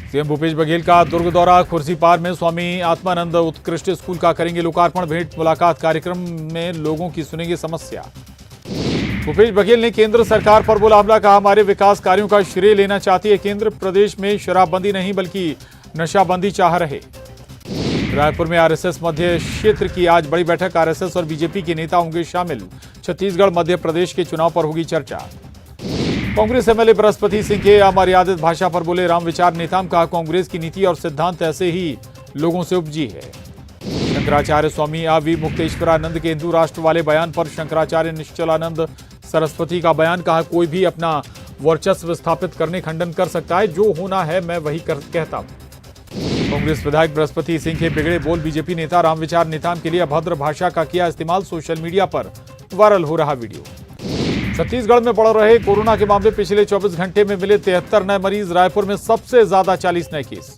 सीएम भूपेश बघेल का दुर्ग दौरा। खुर्सीपार में स्वामी आत्मानंद उत्कृष्ट स्कूल का करेंगे लोकार्पण। भेंट मुलाकात कार्यक्रम में लोगों की सुनेंगे समस्या। भूपेश बघेल ने केंद्र सरकार पर बोला हमला। कहा, हमारे विकास कार्यों का श्रेय लेना चाहती है केंद्र। प्रदेश में शराबबंदी नहीं बल्कि नशाबंदी चाह रहे। रायपुर में आरएसएस मध्य क्षेत्र की आज बड़ी बैठक। आरएसएस और बीजेपी के नेता होंगे शामिल। छत्तीसगढ़ मध्य प्रदेश के चुनाव पर होगी चर्चा। कांग्रेस एमएलए बृहस्पति सिंह के अमर्यादित भाषा पर बोले रामविचार नेताम। कहा, कांग्रेस की नीति और सिद्धांत ऐसे ही लोगों से उपजी है। शंकराचार्य स्वामी आवी मुक्तेश्वरानंद के हिंदू राष्ट्र वाले बयान पर शंकराचार्य निश्चलानंद सरस्वती का बयान। कहा, कोई भी अपना वर्चस्व स्थापित करने खंडन कर सकता है। जो होना है मैं वही कहता हूं। कांग्रेस विधायक बृहस्पति सिंह के बिगड़े बोल। बीजेपी नेता रामविचार नेताम के लिए अभद्र भाषा का किया इस्तेमाल। सोशल मीडिया पर वायरल हो रहा वीडियो। छत्तीसगढ़ में बढ़ रहे कोरोना के मामले। पिछले 24 घंटे में मिले 73 नए मरीज। रायपुर में सबसे ज्यादा 40 नए केस।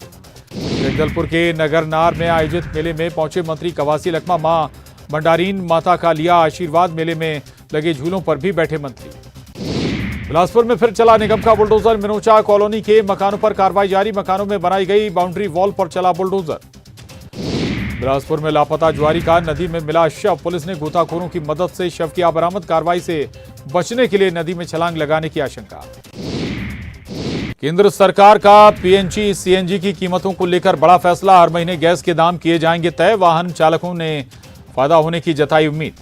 जगदलपुर के नगरनार में आयोजित मेले में पहुंचे मंत्री कवासी लखमा। मां भंडारीन माता का लिया आशीर्वाद। मेले में लगे झूलों पर भी बैठे मंत्री। बिलासपुर में फिर चला निगम का बुलडोजर। मिनोचा कॉलोनी के मकानों पर कार्रवाई जारी। मकानों में बनाई गई बाउंड्री वॉल पर चला बुलडोजर। बिलासपुर में लापता जुआरी का नदी में मिला शव। पुलिस ने गोताखोरों की मदद से शव किया बरामद। कार्रवाई से बचने के लिए नदी में छलांग लगाने की आशंका। केंद्र सरकार का पीएनजी सीएनजी की कीमतों को लेकर बड़ा फैसला। हर महीने गैस के दाम किए जाएंगे तय। वाहन चालकों ने फायदा होने की जताई उम्मीद।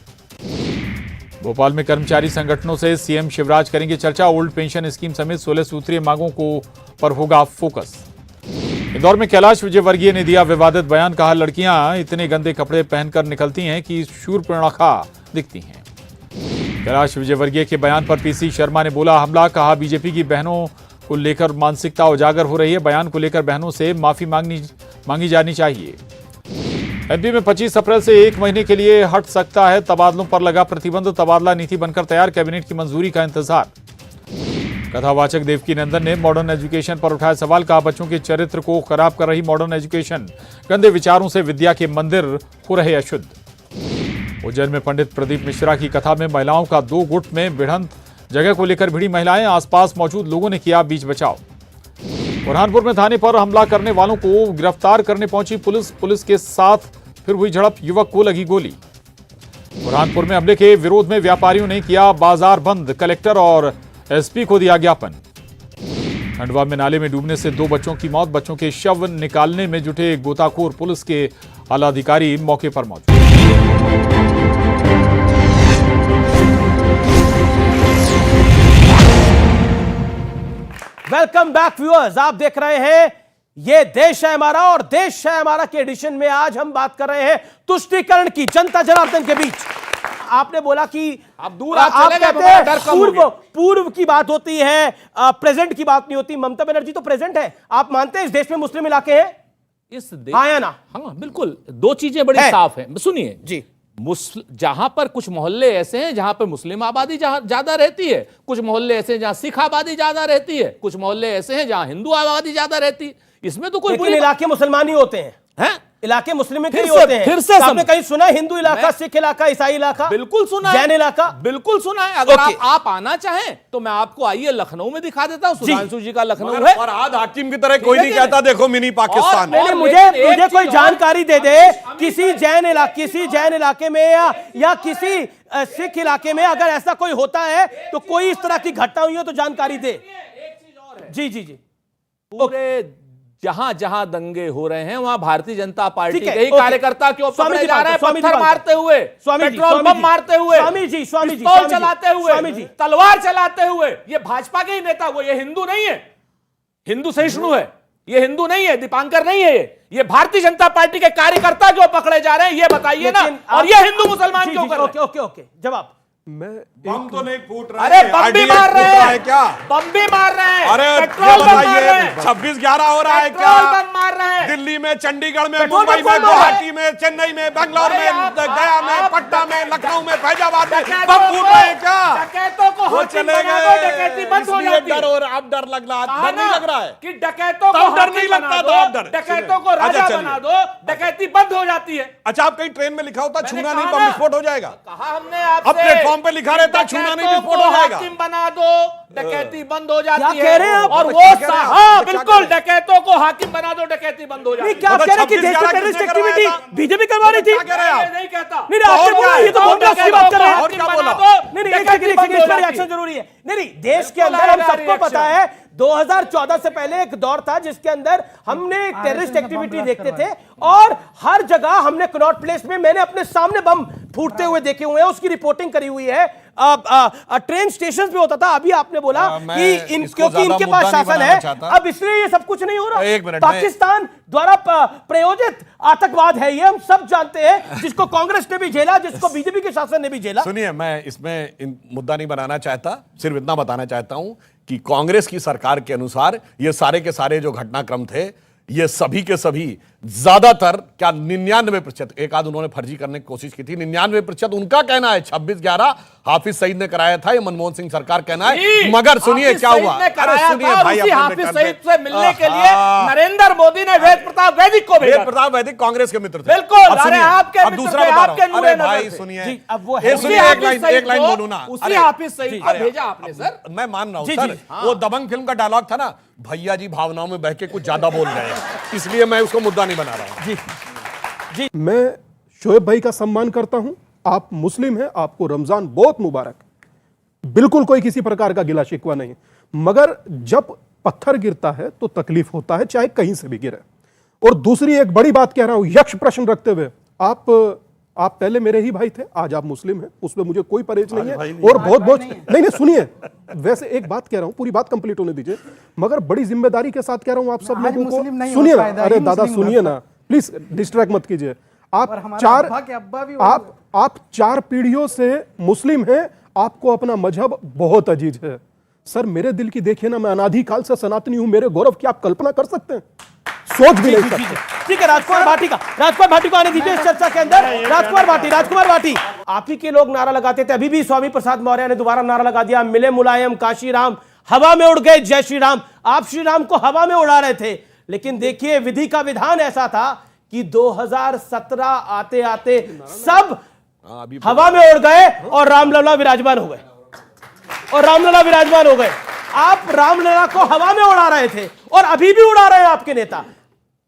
भोपाल में कर्मचारी संगठनों से सीएम शिवराज करेंगे चर्चा। ओल्ड पेंशन स्कीम समेत 16 सूत्रीय मांगों पर होगा फोकस। इंदौर में कैलाश विजयवर्गीय ने दिया विवादित बयान। कहा, लड़कियां इतने गंदे कपड़े पहनकर निकलती हैं कि शूर्पणखा दिखती हैं। कैलाश विजयवर्गीय के बयान पर पीसी शर्मा ने बोला हमला। कहा, बीजेपी की बहनों को लेकर मानसिकता उजागर हो रही है। बयान को लेकर बहनों से माफी मांगी जानी चाहिए। एमपी में 25 अप्रैल से 1 महीने के लिए हट सकता है तबादलों पर लगा प्रतिबंध। तबादला नीति बनकर तैयार, कैबिनेट की मंजूरी का इंतजार। कथावाचक देवकी नंदन ने मॉडर्न एजुकेशन पर उठाया सवाल, कहा बच्चों के चरित्र को खराब कर रही मॉडर्न एजुकेशन, गंदे विचारों से विद्या के मंदिर हो रहे अशुद्ध। उज्जैन में पंडित प्रदीप मिश्रा की कथा में महिलाओं का 2 गुट में भिड़ंत, जगह को लेकर भिड़ी महिलाएं, आसपास मौजूद लोगों ने किया बीच बचाव। बुरहानपुर में थाने पर हमला करने वालों को गिरफ्तार करने पहुंची पुलिस के साथ फिर हुई झड़प, युवक को लगी गोली। बुरहानपुर में हमले के विरोध में व्यापारियों ने किया बाजार बंद, कलेक्टर और एसपी को दिया ज्ञापन। खंडवा में नाले में डूबने से 2 बच्चों की मौत, बच्चों के शव निकालने में जुटे गोताखोर, पुलिस के आला अधिकारी मौके पर मौजूद। वेलकम बैक व्यूअर्स, आप देख रहे हैं ये देश है हमारा, और देश है हमारा के एडिशन में आज हम बात कर रहे हैं तुष्टीकरण की, जनता जनार्दन के बीच। आपने बोला कि आप दूर आप कहते हैं पूर्व की बात होती है, प्रेजेंट की बात नहीं होती। ममता बनर्जी तो प्रेजेंट है। आप मानते हैं इस देश में मुस्लिम इलाके हैं? इस देश, हाँ या ना? हाँ बिल्कुल, 2 चीजें बड़ी साफ हैं। सुनिए जी, जहां पर कुछ मोहल्ले ऐसे हैं जहां पर मुस्लिम आबादी ज्यादा रहती है, कुछ मोहल्ले ऐसे हैं जहां सिख आबादी ज्यादा रहती है, कुछ मोहल्ले ऐसे हैं जहां हिंदू आबादी ज्यादा रहती है। इसमें तो कोई बुरी इलाके मुसलमान ही होते हैं, इलाके मुस्लिम के फिर होते हैं। फिर से आपने कहीं सुना हिंदू इलाका, सिख इलाका, ईसाई इलाका? बिल्कुल सुना है, जैन इलाका बिल्कुल सुना है। अगर आप आना चाहें तो मैं आपको आइए लखनऊ में दिखा देता हूं। सुधांशु जी का लखनऊ है। और आज हाकिम की तरह कोई नहीं कहता देखो मिनी पाकिस्तान। मुझे कोई जानकारी दे दे किसी जैन इलाके में या किसी सिख इलाके में अगर ऐसा कोई होता है तो कोई इस तरह की घटना हुई हो तो जानकारी दे। जी जी जी, पूरे जहां जहां दंगे हो रहे हैं वहां भारतीय जनता पार्टी के ही कार्यकर्ता क्यों पकड़े जा रहे हैं? पत्थर मारते हुए, पेट्रोल बम मारते हुए, पिस्तौल चलाते हुए, तलवार चलाते हुए। ये भाजपा के ही नेता, वो ये हिंदू नहीं है, हिंदू सहिष्णु है, ये हिंदू नहीं है, दीपांकर नहीं है, ये भारतीय जनता पार्टी के कार्यकर्ता जो पकड़े जा रहे हैं, ये बताइए ना। और ये हिंदू मुसलमान क्यों कर रहे हैं? ओके, जवाब। बम तो नहीं फूट रहे, अरे बम भी मार रहे हैं क्या? बम भी मार रहे हैं, अरे पेट्रोल बम मार रहे हैं, 26/11 हो रहा है क्या? बम मार रहे हैं दिल्ली में, चंडीगढ़ में, मुंबई में, गुवाहाटी में, चेन्नई में, बेंगलोर में, गया में, पटना में, लखनऊ में, फैजाबाद में बम फूट रहे हैं क्या? डकैतों को वो चले गए, डकैती बंद हो जाती है। अब डर लग रहा है, डर नहीं लग रहा है कि डकैतों को डर नहीं लगता, तो आप डर, डकैतों को राजा बना दो, डकैती बंद हो जाती है। अच्छा, आप कहीं ट्रेन में लिखा होता छूना नहीं, बम विस्फोट हो जाएगा? कहा हमने आपसे, अब प्लेटफॉर्म पे लिखा रहता छूना नहीं, विस्फोट हो जाएगा। हाकिम बना दो, डकैती बंद हो जाती कह रहे हैं आप? और वो हाँ बिल्कुल, डकैतों को हाकिम बना दो, डकैती बंद हो जाती है। क्या कह रहे हैं कि देश में टेररिस्ट एक्टिविटी बीजेपी करवा रही थी? नहीं कहता, नहीं आपने बोला, ये तो बहुत की बात कर रहे हैं। और क्या बोला? नहीं, रिएक्शन जरूरी है। नहीं, देश के अंदर हम सबको पता है 2014 से पहले एक दौर था जिसके अंदर हमने टेररिस्ट एक्टिविटी देखते थे और हर जगह हमने कनॉट प्लेस में मैंने अपने सामने बम फूटते हुए देखे हुए हैं, उसकी रिपोर्टिंग करी हुई है। ट्रेन स्टेशन पे होता था। अभी आपने बोला कि क्योंकि इनके पास शासन है अब इसलिए ये सब कुछ नहीं हो रहा। पाकिस्तान द्वारा प्रायोजित आतंकवाद है, ये हम सब जानते हैं, जिसको कांग्रेस ने भी झेला, जिसको बीजेपी के शासन ने भी झेला। सुनिए, मैं इसमें मुद्दा नहीं बनाना चाहता, सिर्फ इतना बताना चाहता हूं कि कांग्रेस की सरकार के अनुसार ये सारे के सारे जो घटनाक्रम थे, ये सभी के सभी ज्यादातर क्या 99%, एक आध उन्होंने फर्जी करने की कोशिश की थी, 99% उनका कहना है 26/11 हाफिज सईद ने कराया था, ये मनमोहन सिंह सरकार कहना है। मगर सुनिए क्या हुआ, अरे सुनिए भाई, हाफिज सईद से मिलने के लिए नरेंद्र मोदी ने वेद प्रताप वैदिक को भेजा। वेद प्रताप वैदिक कांग्रेस के मित्र थे। बिल्कुल, अरे आपके अब दूसरा बता रहा हूं। अरे भाई सुनिए, अब वो एक लाइन बोलूं ना, उसी हाफिज सईद को भेजा आपने सर। मैं मान रहा हूं सर, वो दबंग फिल्म का डायलॉग था ना, भैया जी भावनाओं में बह के कुछ ज्यादा बोल रहे हैं, इसलिए मैं उसको मुद्दा नहीं बना रहा हूं। जी, मैं शोएब भाई का सम्मान करता हूं, आप मुस्लिम हैं, आपको रमजान बहुत मुबारक। बिल्कुल कोई किसी प्रकार का गिला शिकवा नहीं, मगर जब पत्थर गिरता है तो तकलीफ होता है, चाहे कहीं से भी गिरे। और दूसरी एक बड़ी बात कह रहा हूं, यक्ष प्रश्न रखते हुए, आप पहले मेरे ही भाई थे, आज आप मुस्लिम हैं, उसमें मुझे कोई परहेज नहीं है। और बहुत नहीं सुनिए, वैसे एक बात कह रहा हूं, पूरी बात कंप्लीट होने दीजिए, मगर बड़ी जिम्मेदारी के साथ कह रहा हूं आप सब लोगों को, सुनिए ना, अरे दादा सुनिए ना, प्लीज डिस्ट्रैक्ट मत कीजिए। आप 4 पीढ़ियों से मुस्लिम हैं, आपको अपना मजहब बहुत अजीज है। सर मेरे दिल की देखिए ना, मैं अनादिकाल से सनातनी हूं, मेरे गौरव की आप कल्पना कर सकते हैं? सोच भी नहीं सकते। ठीक है, राजकुमार भाटी को आने दीजिए इस चर्चा के अंदर। राजकुमार भाटी, आप ही के लोग नारा लगाते थे, अभी भी स्वामी प्रसाद मौर्य ने दोबारा नारा लगा दिया, मिले मुलायम काशीराम, हवा में उड़ गए जय श्री राम। आप श्री राम को हवा में उड़ा रहे थे, लेकिन देखिए विधि का विधान ऐसा था कि 2017 आते आते सब हवा में उड़ गए और रामलला विराजमान हो गए, और रामलला विराजमान हो गए। आप रामलला को हवा में उड़ा रहे थे और अभी भी उड़ा रहे हैं आपके नेता।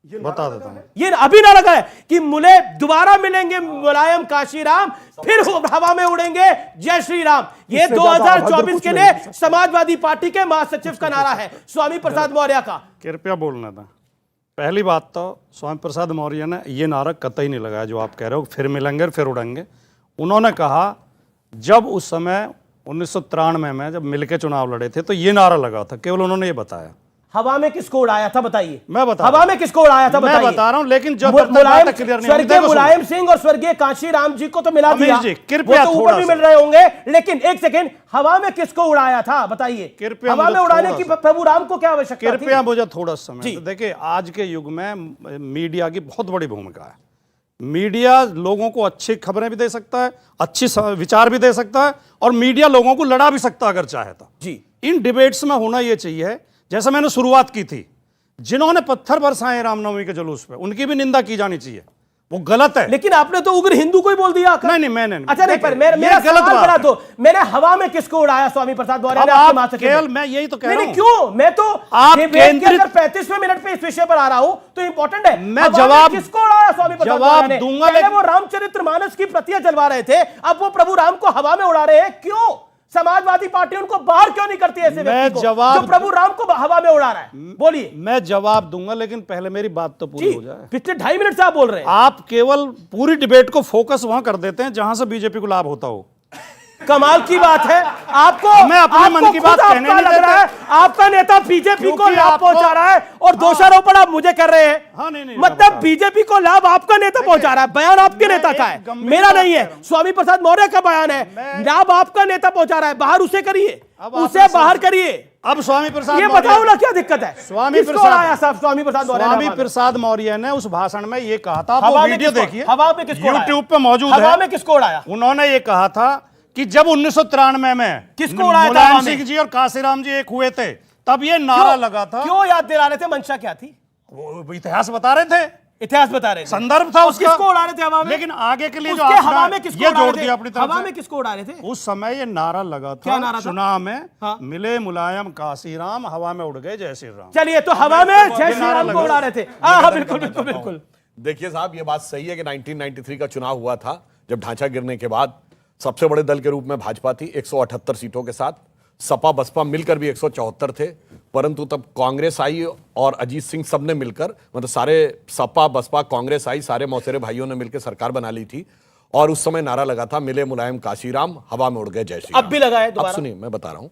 बता देता हूं, ये अभी ना लगा है कि मुले दोबारा मिलेंगे मुलायम काशीराम, फिर हवा में उड़ेंगे जय श्री राम। ये 2024 के लिए समाजवादी पार्टी के महासचिव का नारा है, स्वामी प्रसाद मौर्य का। कृपया बोलना था। पहली बात तो स्वामी प्रसाद मौर्य ने ये नारा कतई नहीं लगाया जो आप कह रहे हो, फिर मिलेंगे फिर उड़ेंगे। उन्होंने कहा जब उस समय 1993 में जब मिलके चुनाव लड़े थे तो ये नारा लगा था, केवल उन्होंने ये बताया। हवा में किसको उड़ाया था बताइए? मैं बता हवा में किसको उड़ाया था बताइए? मैं बता रहा हूं, लेकिन जो मुलायम क्लियर नहीं, स्वर्गीय मुलायम सिंह और स्वर्गीय कांशीराम जी को तो मिला दिया, जी, कृपया वो तो ऊपर भी मिल रहे होंगे, लेकिन एक सेकंड, हवा में किसको उड़ाया था बताइए? कृपया हवा में उड़ाने की प्रभु राम को क्या आवश्यकता थी? कृपया मुझे थोड़ा समय तो देखिए, आज के युग में मीडिया की बहुत बड़ी भूमिका है। मीडिया लोगों को अच्छी खबरें भी दे सकता है, अच्छी विचार भी दे सकता है, और मीडिया लोगों को लड़ा भी सकता है अगर चाहे तो। जी, इन डिबेट्स में होना यह चाहिए, जैसे मैंने शुरुआत की थी, जिन्होंने पत्थर बरसाए रामनवमी के जुलूस पे, उनकी भी निंदा की जानी चाहिए, वो गलत है। लेकिन आपने तो उग्र हिंदू को ही बोल दिया। नहीं मैंने अच्छा नहीं, पर मेरा गलत बना दो, मैंने हवा में किसको उड़ाया स्वामी प्रसाद मौर्य ने आपके महासचिव? केवल मैं यही तो कह रहा हूं। क्यों? मैं तो आप केंद्रित 35वें मिनट पे इस विषय पर आ रहा हूं तो इंपॉर्टेंट है। मैं जवाब किसको उड़ाया स्वामी प्रसाद मौर्य ने? दूंगा, पहले वो रामचरितमानस की प्रतियां जलवा रहे थे, अब वो प्रभु राम को हवा में उड़ा रहे हैं, क्यों? समाजवादी पार्टी उनको बाहर क्यों नहीं करती ऐसे व्यक्ति को जो प्रभु राम को हवा में उड़ा रहा है? बोलिए। मैं जवाब दूंगा, लेकिन पहले मेरी बात तो पूरी हो जाए। पिछले 2.5 मिनट से आप बोल रहे हैं। आप केवल पूरी डिबेट को फोकस वहां कर देते हैं जहां से बीजेपी को लाभ होता हो। कमाल की बात है। आपको मैं अपने मन की बात कहने नहीं लग रहा है आपका नेता बीजेपी को लाभ पहुंचा रहा है और दोषारोप आप मुझे कर रहे हैं। हाँ, नहीं, मतलब बीजेपी को लाभ आपका नेता पहुंचा रहा है। बयान आपके नेता का है, मेरा नहीं है। स्वामी प्रसाद मौर्य का बयान है, लाभ आपका नेता पहुंचा रहा है। बाहर उसे करिए, उसे बाहर करिए। अब स्वामी प्रसाद ये बताओ ना क्या दिक्कत है? स्वामी प्रसाद मौर्य ने उस भाषण में ये कहा था, वो वीडियो देखिए, हवा में किसको यूट्यूब पे मौजूद है। हवा में किसको उड़ाया? उन्होंने ये कहा था कि जब 1993 में किसको उड़ाया था? मुलायम सिंह जी और काशीराम जी एक हुए थे, तब ये नारा लगा था। क्यों याद दिला रहे थे? मंशा क्या थी? वो इतिहास बता रहे थे, इतिहास बता रहे थे, संदर्भ था उसका। किसको उड़ा रहे थे हवा में? लेकिन आगे के लिए जो हवा में किसको ये जोड़ दिया अपनी तरफ हवा से। में किसको उड़ा रहे थे? उस समय ये नारा लगा था, क्या नारा था? चुनाव में हाँ। मिले मुलायम काशीराम, हवा में उड़ गए जय श्री राम। चलिए, तो हवा में जय श्री राम को उड़ा रहे थे। हाँ, बिल्कुल बिल्कुल बिल्कुल। देखिए साहब, ये बात सही है कि 1993 का चुनाव हुआ था, जब ढांचा गिरने के बाद सबसे बड़े दल के रूप में भाजपा थी 178 सीटों के साथ, सपा बसपा मिलकर भी 174 थे, परंतु तब कांग्रेस आई और अजीत सिंह सबने मिलकर, मतलब सारे सपा बसपा कांग्रेस आई, सारे मौसेरे भाइयों ने मिलकर सरकार बना ली थी। और उस समय नारा लगा था, मिले मुलायम काशीराम, हवा में उड़ गए जय श्री राम। अब भी लगा है दोबारा। अब सुनिए, मैं बता रहा हूं।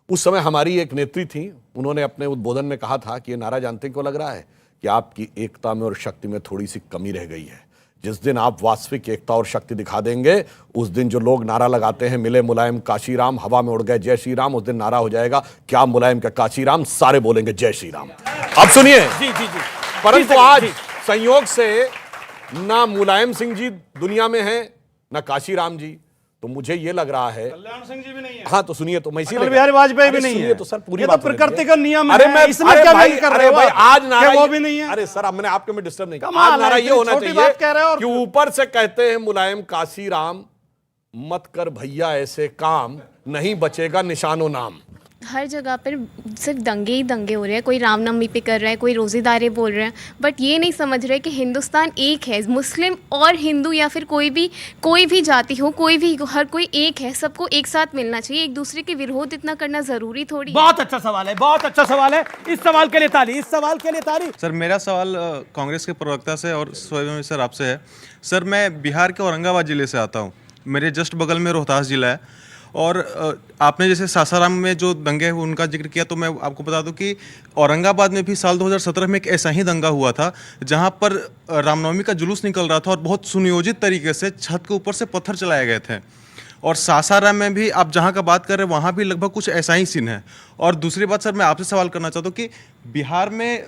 उस समय हमारी एक नेत्री थी, उन्होंने अपने उद्बोधन में कहा था कि ये नारा जानते क्यों लग रहा है? कि आपकी एकता में और शक्ति में थोड़ी सी कमी रह गई है। जिस दिन आप वास्तविक एकता और शक्ति दिखा देंगे, उस दिन जो लोग नारा लगाते हैं मिले मुलायम काशीराम, हवा में उड़ गए जय श्री राम, उस दिन नारा हो जाएगा क्या मुलायम का काशीराम, सारे बोलेंगे जय श्री राम। अब सुनिए, जी जी जी, परंतु आज संयोग से ना मुलायम सिंह जी दुनिया में है, ना काशीराम जी, तो मुझे ये लग रहा है कल्याण सिंह जी भी नहीं है। हाँ, तो सुनिए, तो मैं इसीलिए अटल बिहारी वाजपेयी भी नहीं है। तो सर पूरी ये बात तो प्रकृति का नियम अरे है। मैं इसमें क्या नहीं कर रहे हो भाई, आप? आज नारा वो भी नहीं है। अरे सर, अब मैंने आपके में डिस्टर्ब नहीं किया। कमाल आज नारा है, ये होना छोटी बात कह रहे हो चाहिए और कि ऊपर से कहते हैं मुलायम काशीराम, मत कर भैया ऐसे काम, नहीं बचेगा निशानो नाम। हर जगह पर सिर्फ दंगे ही दंगे हो रहे हैं। कोई रामनवमी पे कर रहा है, कोई रोज़ेदारे बोल रहे हैं, बट ये नहीं समझ रहे कि हिंदुस्तान एक है। मुस्लिम और हिंदू या फिर कोई भी जाति हो, कोई भी, हर कोई एक है। सबको एक साथ मिलना चाहिए। एक दूसरे के विरोध इतना करना ज़रूरी थोड़ी। बहुत अच्छा सवाल है, बहुत अच्छा सवाल है। इस सवाल के लिए ताली, इस सवाल के लिए ताली। सर, मेरा सवाल कांग्रेस के प्रवक्ता से और स्वयं सर आपसे है। सर, मैं बिहार के औरंगाबाद ज़िले से आता हूँ। मेरे जस्ट बगल में रोहतास ज़िला है, और आपने जैसे सासाराम में जो दंगे हुए उनका जिक्र किया, तो मैं आपको बता दूं कि औरंगाबाद में भी साल 2017 में एक ऐसा ही दंगा हुआ था, जहां पर रामनवमी का जुलूस निकल रहा था और बहुत सुनियोजित तरीके से छत के ऊपर से पत्थर चलाए गए थे। और सासाराम में भी आप जहां का बात कर रहे हैं, वहां भी लगभग कुछ ऐसा ही सीन है। और दूसरी बात सर, मैं आपसे सवाल करना चाहता हूँ कि बिहार में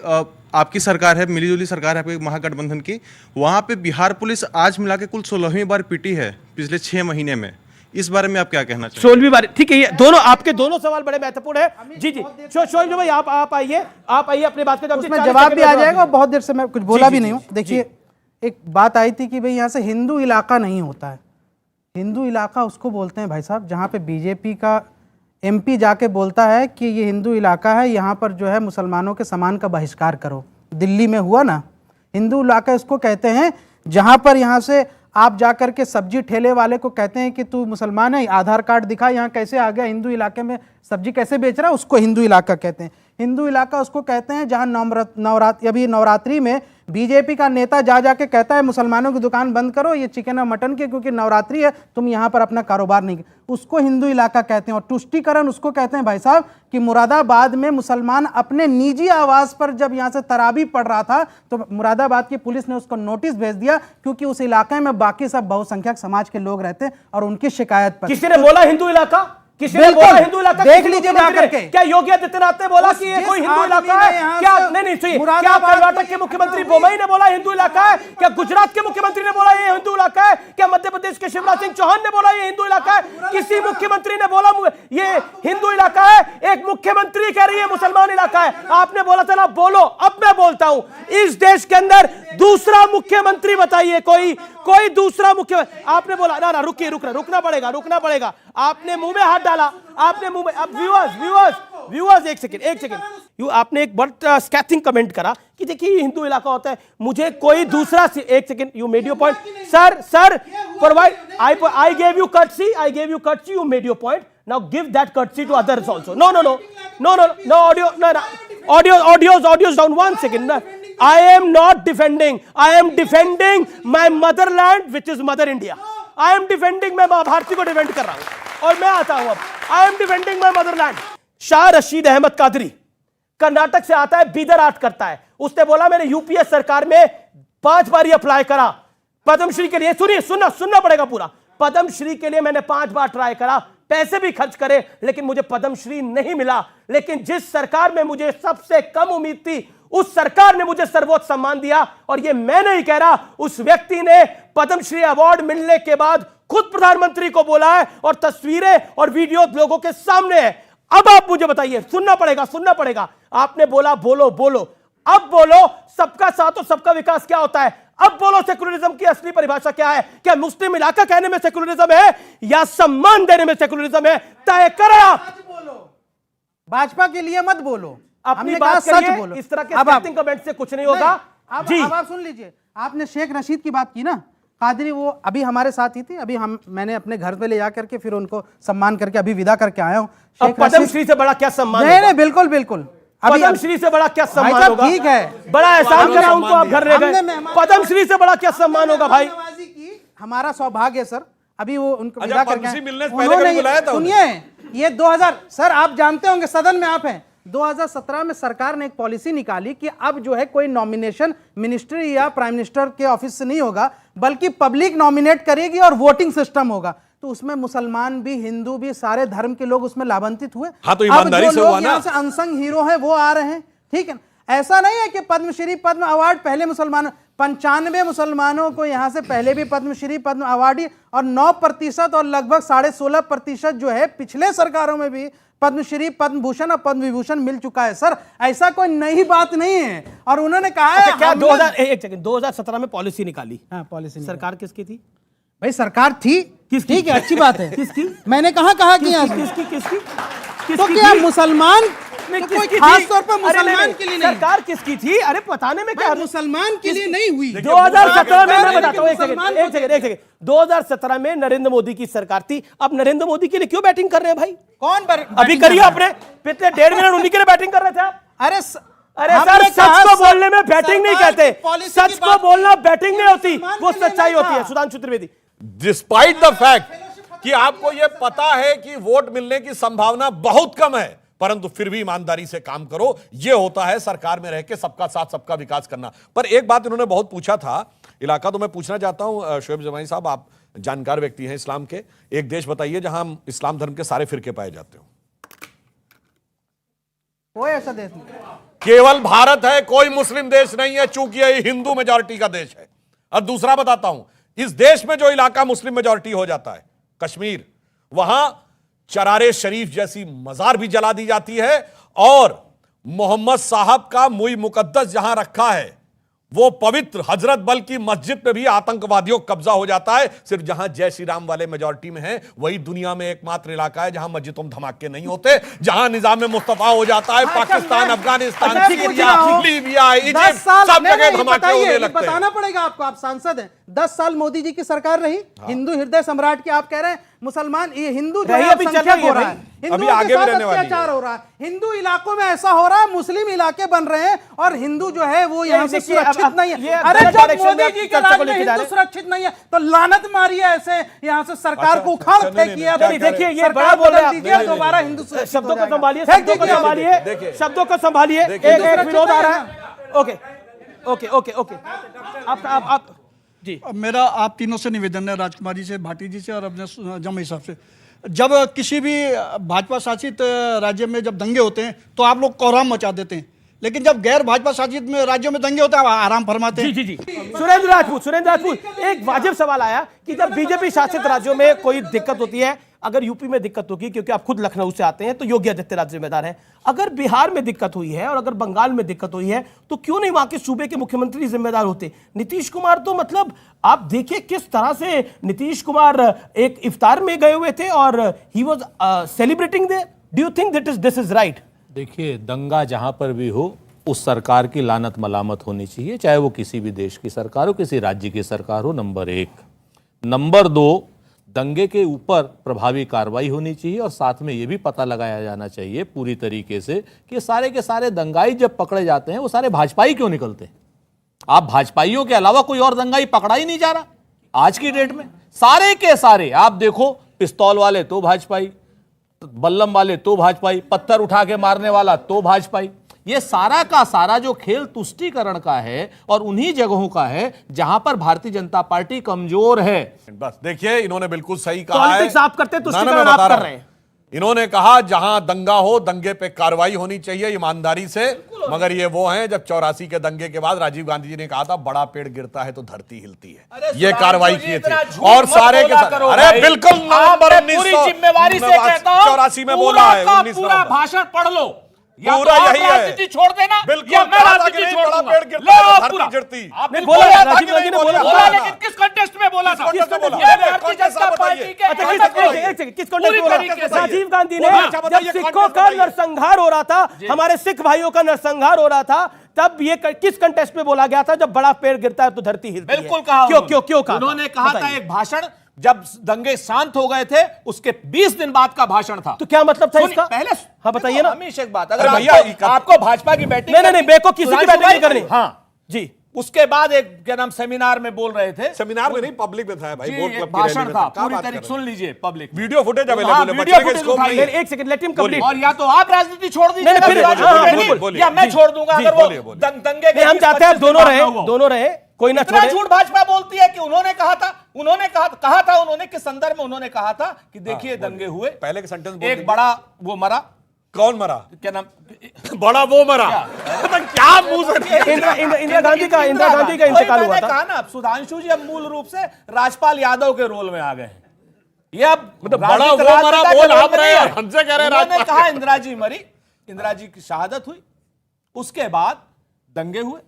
आपकी सरकार है, मिलीजुली सरकार है आपकी महागठबंधन की, वहाँ पे बिहार पुलिस आज मिला के कुल 16वीं बार पीटी है पिछले 6 महीने में। इस बारे में आप क्या कहना चाहिए? शोएब बारे, ठीक है, ये दोनों आपके दोनों सवाल बड़े महत्वपूर्ण है। जी जी शोएब भाई आप आइए अपनी बात के उसमें जवाब भी आ जाएगा। बहुत देर से मैं कुछ बोला भी नहीं हूँ। देखिए, एक बात आई थी कि भाई यहाँ से हिंदू इलाका नहीं होता है। हिंदू इलाका उसको बोलते हैं भाई साहब जहाँ पे बीजेपी का एमपी जाके बोलता है कि ये हिंदू इलाका है, यहाँ पर जो है मुसलमानों के सामान का बहिष्कार करो। दिल्ली में हुआ ना, हिंदू इलाका इसको कहते हैं जहाँ पर यहाँ से आप जाकर के सब्जी ठेले वाले को कहते हैं कि तू मुसलमान है, आधार कार्ड दिखा, यहाँ कैसे आ गया, हिंदू इलाके में सब्जी कैसे बेच रहा है, उसको हिंदू इलाका कहते हैं। हिंदू इलाका उसको कहते हैं जहाँ नवरात्रि में बीजेपी का नेता जा जाके कहता है मुसलमानों की दुकान बंद करो, ये चिकन और मटन की, क्योंकि नवरात्रि है, तुम यहाँ पर अपना कारोबार नहीं, उसको हिंदू इलाका कहते हैं। और तुष्टीकरण उसको कहते हैं भाई साहब कि मुरादाबाद में मुसलमान अपने निजी आवास पर जब यहाँ से तरावी पढ़ रहा था तो मुरादाबाद की पुलिस ने उसको नोटिस भेज दिया, क्योंकि उस इलाके में बाकी सब बहुसंख्यक समाज के लोग रहते हैं और उनकी शिकायत पर। किसी ने बोला हिंदू इलाका? किसी ने बोला हिंदू इलाका? देख लीजिए जाकर के। क्या योगी आदित्यनाथ ने बोला कि ये कोई हिंदू इलाका है? क्या नहीं सुनिए, क्या कर्नाटक के मुख्यमंत्री बोमई ने बोला हिंदू इलाका है? क्या गुजरात के मुख्यमंत्री ने बोला ये हिंदू इलाका है? क्या मध्य प्रदेश के शिवराज सिंह चौहान ने बोला ये हिंदू इलाका है? किसी मुख्यमंत्री ने बोला ये हिंदू इलाका है? एक मुख्यमंत्री कह रही है मुसलमान इलाका है। आपने बोला था ना बोलो, अब मैं बोलता हूं, इस देश के अंदर दूसरा मुख्यमंत्री बताइए, कोई दूसरा मुख्यमंत्री। आपने बोला ना रुकिए, रुकना पड़ेगा। आपने मुंह में हाथ डाला, आपने मुंह में। अब व्यूअर्स एक सेकंड, आपने एक बड़ा स्कैथिंग कमेंट करा कि देखिए हिंदू इलाका होता है, मुझे कोई दूसरा। एक second, you made your point sir provide, I gave you courtesy, you made your point, now give that courtesy to others also. No audios down, 1 second. I am not defending, I am defending my motherland which is Mother India. I am defending, मैं भारती को defend कर रहा हूं और मैं आता हूं अब। I am defending my motherland. Shah Rashid Ahmad Qadri Karnataka से आता है, बीदर आर्ट करता है। उसने बोला मैंने यूपीए सरकार में 5 बार अप्लाई करा पद्मश्री के लिए। सुनना पड़ेगा पूरा। पद्मश्री के लिए मैंने 5 बार ट्राई करा, पैसे भी खर्च करे, लेकिन मुझे पद्मश्री नहीं मिला। लेकिन जिस सरकार में मुझे सबसे कम उम्मीद थी, उस सरकार ने मुझे सर्वोच्च सम्मान दिया। और ये मैं नहीं कह रहा, उस व्यक्ति ने पद्मश्री अवार्ड मिलने के बाद खुद प्रधानमंत्री को बोला है और तस्वीरें और वीडियो लोगों के सामने है। अब आप मुझे बताइए, सुनना पड़ेगा। आपने बोला बोलो, अब बोलो सबका साथ और सबका विकास क्या होता है? अब बोलो सेकुलरिज्म की असली परिभाषा क्या है? क्या मुस्लिम इलाका कहने में सेकुलरिज्म है या सम्मान देने में सेकुलरिज्म है? तय करें आप। भाजपा के लिए मत बोलो, अपनी बात सच बोलो। इस तरह के स्कैथिंग कमेंट से कुछ नहीं होगा। अब आप सुन लीजिए, आपने शेख रशीद की बात की ना, कादरी वो अभी हमारे साथ ही थी, अभी मैंने अपने घर पे ले जाकर के फिर उनको सम्मान करके अभी विदा करके आया हूँ। पद्मश्री से बड़ा क्या सम्मान? नहीं, बिल्कुल। पद्मश्री से बड़ा क्या सम्मान होगा? ठीक है, बड़ा एहसान करा उनको, आप घर ले गए। पद्मश्री से बड़ा क्या सम्मान होगा भाई? हमारा सौभाग्य है सर, अभी वो उनको विदा करके सुनिए, ये 2000 सर आप जानते होंगे, सदन में आप हैं, 2017 में सरकार ने एक पॉलिसी निकाली कि अब जो है कोई नॉमिनेशन मिनिस्ट्री या प्राइम मिनिस्टर के ऑफिस से नहीं होगा, बल्कि पब्लिक नॉमिनेट करेगी और वोटिंग सिस्टम होगा। तो उसमें मुसलमान भी, हिंदू भी, सारे धर्म के लोग उसमें लाभान्वित हुए। हाँ, तो ईमानदारी से हुआ ना। यहाँ से अनसंग हीरो हैं वो आ रहे हैं, ठीक है। ऐसा नहीं है कि पद्मश्री पद्म अवार्ड पहले मुसलमानों, 95 मुसलमानों को यहाँ से पहले भी पद्मश्री पद्म अवार्ड, और 9% और लगभग 16.5% जो है पिछले सरकारों में भी पद्मश्री, पद्म भूषण और पद्म विभूषण मिल चुका है सर। ऐसा कोई नई बात नहीं है। और उन्होंने कहा है क्या 2017 में पॉलिसी निकाली? हाँ, पॉलिसी सरकार किसकी थी भाई? सरकार थी, ठीक है, अच्छी बात है। किसकी? मैंने कहा किसकी? तो क्या मुसलमान कोई खास तौर पर मुसलमान के लिए नहीं? सरकार किसकी थी? अरे बताने में क्या, मुसलमान के लिए नहीं हुई। 2017 में मैं बताता हूं, एक सेकंड, 2017 में नरेंद्र मोदी की सरकार थी। अब नरेंद्र मोदी के लिए क्यों बैटिंग कर रहे हैं भाई? कौन अभी करिए आपने, पिछले 1.5 मिनट उन्हीं के लिए बैटिंग कर रहे थे आप। अरे सर, सच को बोलने में बैटिंग नहीं कहते, सच को बोलना बैटिंग नहीं होती, वो सच्चाई होती है। Sudhanshu Trivedi, despite the fact कि आपको यह पता है कि वोट मिलने की संभावना बहुत कम है, परंतु फिर भी ईमानदारी से काम करो। यह होता है सरकार में रह के सबका साथ सबका विकास करना। पर एक बात इन्होंने बहुत पूछा था, इलाका तो मैं पूछना चाहता हूं शोएब जमाई साहब, आप जानकार व्यक्ति हैं इस्लाम के, एक देश बताइए जहां इस्लाम धर्म के सारे फिरके पाए जाते हो। कोई ऐसा देश नहीं, केवल भारत है, कोई मुस्लिम देश नहीं है, चूंकि यह हिंदू मेजॉरिटी का देश है। और दूसरा बताता हूं, इस देश में जो इलाका मुस्लिम मेजॉरिटी हो जाता है, कश्मीर, वहां चरारे शरीफ जैसी मजार भी जला दी जाती है और मोहम्मद साहब का मुई मुकद्दस जहां रखा है वो पवित्र हजरत बल की मस्जिद पे भी आतंकवादियों का कब्जा हो जाता है। सिर्फ जहां जय श्री राम वाले मेजॉरिटी में हैं, वही दुनिया में एकमात्र इलाका है जहां मस्जिदों में धमाके नहीं होते, जहां निजाम मुस्तफा हो जाता है। Pakistan, Afghanistan, Syria, Libya, Egypt, सब जगह धमाके होने लगते हैं। बताना पड़ेगा आपको, आप सांसद हैं, 10 साल मोदी जी की सरकार रही, हिंदू हृदय सम्राट की आप कह रहे हैं, मुसलमान ये हिंदू जो है संख्यक हो रहा है, हिंदुओं के साथ अत्याचार हो रहा है, हिंदू इलाकों में ऐसा हो रहा है, मुस्लिम इलाके बन रहे हैं और हिंदू जो है वो यहाँ से सुरक्षित नहीं है। अरे जब मोदी जी के राज में हिंदू सुरक्षित नहीं है तो लानत मारिए ऐसे यहाँ से सरकार को उखाड़ फेंकिए। देखिए ये बड़ा बोल रहे हैं, दोबारा हिंदू शब्दों को संभालिए, शब्दों को संभालिए, शब्दों को संभालिए। एक विरोध आ रहा है। ओके ओके ओके ओके, आप जी। मेरा आप तीनों से निवेदन है, राजकुमार जी से, भाटी जी से और अपने जमई साहब से। जब किसी भी भाजपा शासित राज्य में जब दंगे होते हैं तो आप लोग कोहराम मचा देते हैं, लेकिन जब गैर भाजपा शासित में राज्यों में दंगे होते हैं आप आराम फरमाते हैं। जी जी जी। सुरेंद्र राजपूत, एक वाजिब सवाल आया कि जब बीजेपी शासित राज्यों में कोई दिक्कत होती है, अगर यूपी में दिक्कत होगी क्योंकि आप खुद लखनऊ से आते हैं तो योगी आदित्यनाथ जिम्मेदार हैं, अगर बिहार में दिक्कत हुई है और अगर बंगाल में दिक्कत हुई है तो क्यों नहीं वहां के सूबे के मुख्यमंत्री जिम्मेदार होते? नीतीश कुमार तो मतलब आप देखिए किस तरह से नीतीश कुमार एक इफ्तार में गए हुए थे और he was celebrating there. Do you think that this is right? देखिए, दंगा जहां पर भी हो उस सरकार की लानत मलामत होनी चाहिए, चाहे वो किसी भी देश की सरकार हो, किसी राज्य की सरकार हो, नंबर 1। नंबर 2, दंगे के ऊपर प्रभावी कार्रवाई होनी चाहिए और साथ में ये भी पता लगाया जाना चाहिए पूरी तरीके से कि सारे के सारे दंगाई जब पकड़े जाते हैं वो सारे भाजपाई क्यों निकलते हैं। आप भाजपाइयों के अलावा कोई और दंगाई पकड़ा ही नहीं जा रहा आज की डेट में। सारे के सारे आप देखो, पिस्तौल वाले तो भाजपाई, बल्लम वाले तो भाजपाई, पत्थर उठा के मारने वाला तो भाजपाई। ये सारा का सारा जो खेल तुष्टीकरण का है और उन्हीं जगहों का है जहां पर भारतीय जनता पार्टी कमजोर है। बस देखिए, इन्होंने बिल्कुल सही कहा है। पॉलिटिक्स आप करते, तुष्टीकरण आप कर रहे हैं। इन्होंने कहा जहां दंगा हो दंगे पे कार्रवाई होनी चाहिए ईमानदारी से, मगर ये वो हैं जब 84 के दंगे के बाद राजीव गांधी जी ने कहा था बड़ा पेड़ गिरता है तो धरती हिलती है, ये कार्रवाई किए थे और सारे के सारे। अरे बिल्कुल, नवंबर 1984 में बोला है, पूरा भाषण पढ़ लो, पूरा यही है। राजनीति छोड़ देना, बिल्कुल, या मैं राजनीति छोड़ बड़ा दूंगा। पेड़ गिरता है तो धरती गिरती। आपने बोला, राजीव गांधी ने बोला, लेकिन किस कॉन्टेक्स्ट में बोला था? किस भारतीय जनता पार्टी के किस कॉन्टेक्स्ट में बोला? राजीव गांधी ने जब सिखों का नरसंहार हो रहा था, हमारे सिख भाइयों का नरसंहार हो रहा था, तब ये किस कंटेस्ट में बोला गया था जब बड़ा पेड़ गिरता है तो धरती हिलती है? बिल्कुल कहा। क्यों कहा? उन्होंने कहा था एक भाषण, जब दंगे शांत हो गए थे उसके 20 दिन बाद का भाषण था। तो क्या मतलब था इसका? पहले हाँ बताइए ना। हमेशा एक बात, अगर आपको भाजपा की बैटिंग नहीं बेको किसी की बैटिंग नहीं करनी। हाँ जी। उसके बाद एक क्या नाम सेमिनार में बोल रहे थे, सेमिनार में नहीं पब्लिक में था भाई, बोट क्लब की भाषण रैली में था, था। पूरी तरीके सुन लीजिए पब्लिक, वीडियो फुटेज अवेलेबल है, वीडियो बचने का स्कोप नहीं है। एक सेकंड, लेट हिम कंप्लीट। और या तो आप राजनीति छोड़ दीजिए या मैं छोड़ दूंगा, अगर वो दंगे हम चाहते हैं दोनों रहे, कोई ना छोड़े। झूठ भाजपा बोलती है कि उन्होंने कहा था उन्होंने किस संदर्भ में उन्होंने कहा था कि देखिए दंगे हुए, पहले के सेंटेंस एक बड़ा वो मरा, कौन मरा? क्या नाम? बड़ा वो मरा, क्या मुंह से? इंदिरा गांधी का इंतकाल हुआ था। कहा ना, सुधांशु जी अब मूल रूप से राजपाल यादव के रोल में आ गए हैं। ये अब मतलब बड़ा वो मरा बोल आप रहे हैं, हमसे कह रहे हैं राजपाल। कहा इंदिरा जी मरी, इंदिरा जी की शहादत हुई, उसके बाद दंगे हुए,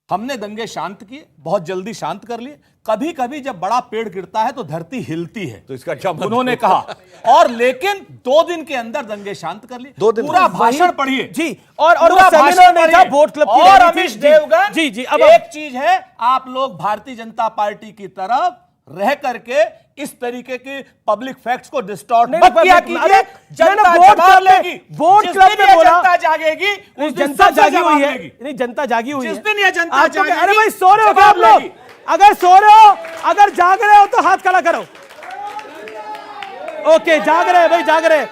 हमने दंगे शांत किए, बहुत जल्दी शांत कर लिए। कभी कभी जब बड़ा पेड़ गिरता है तो धरती हिलती है, तो इसका क्या मतलब? उन्होंने कहा। और लेकिन 2 दिन के अंदर दंगे शांत कर लिए। 2 दिन पूरा भाषण पढ़िए जी। और वो सेमिनार नहीं था, बोट क्लब की और रैली थी। अमीश देवगन जी। अब एक चीज है, आप लोग भारतीय जनता पार्टी की तरफ रह करके इस तरीके की पब्लिक फैक्ट्स को डिस्टॉर्ट मत किया कीजिए। जनता जवाब लेगी, बोट क्लब में बोला, जनता जागेगी, उस दिन जनता जागी हुई है। नहीं, जनता जागी हुई है। जिस दिन ये जनता जागेगी, अरे भाई सो रहे हो क्या आप लोग? अगर सो रहे हो, अगर जाग रहे हो तो हाथ खड़ा करो। ओके, जाग रहे हैं भाई, जाग रहे।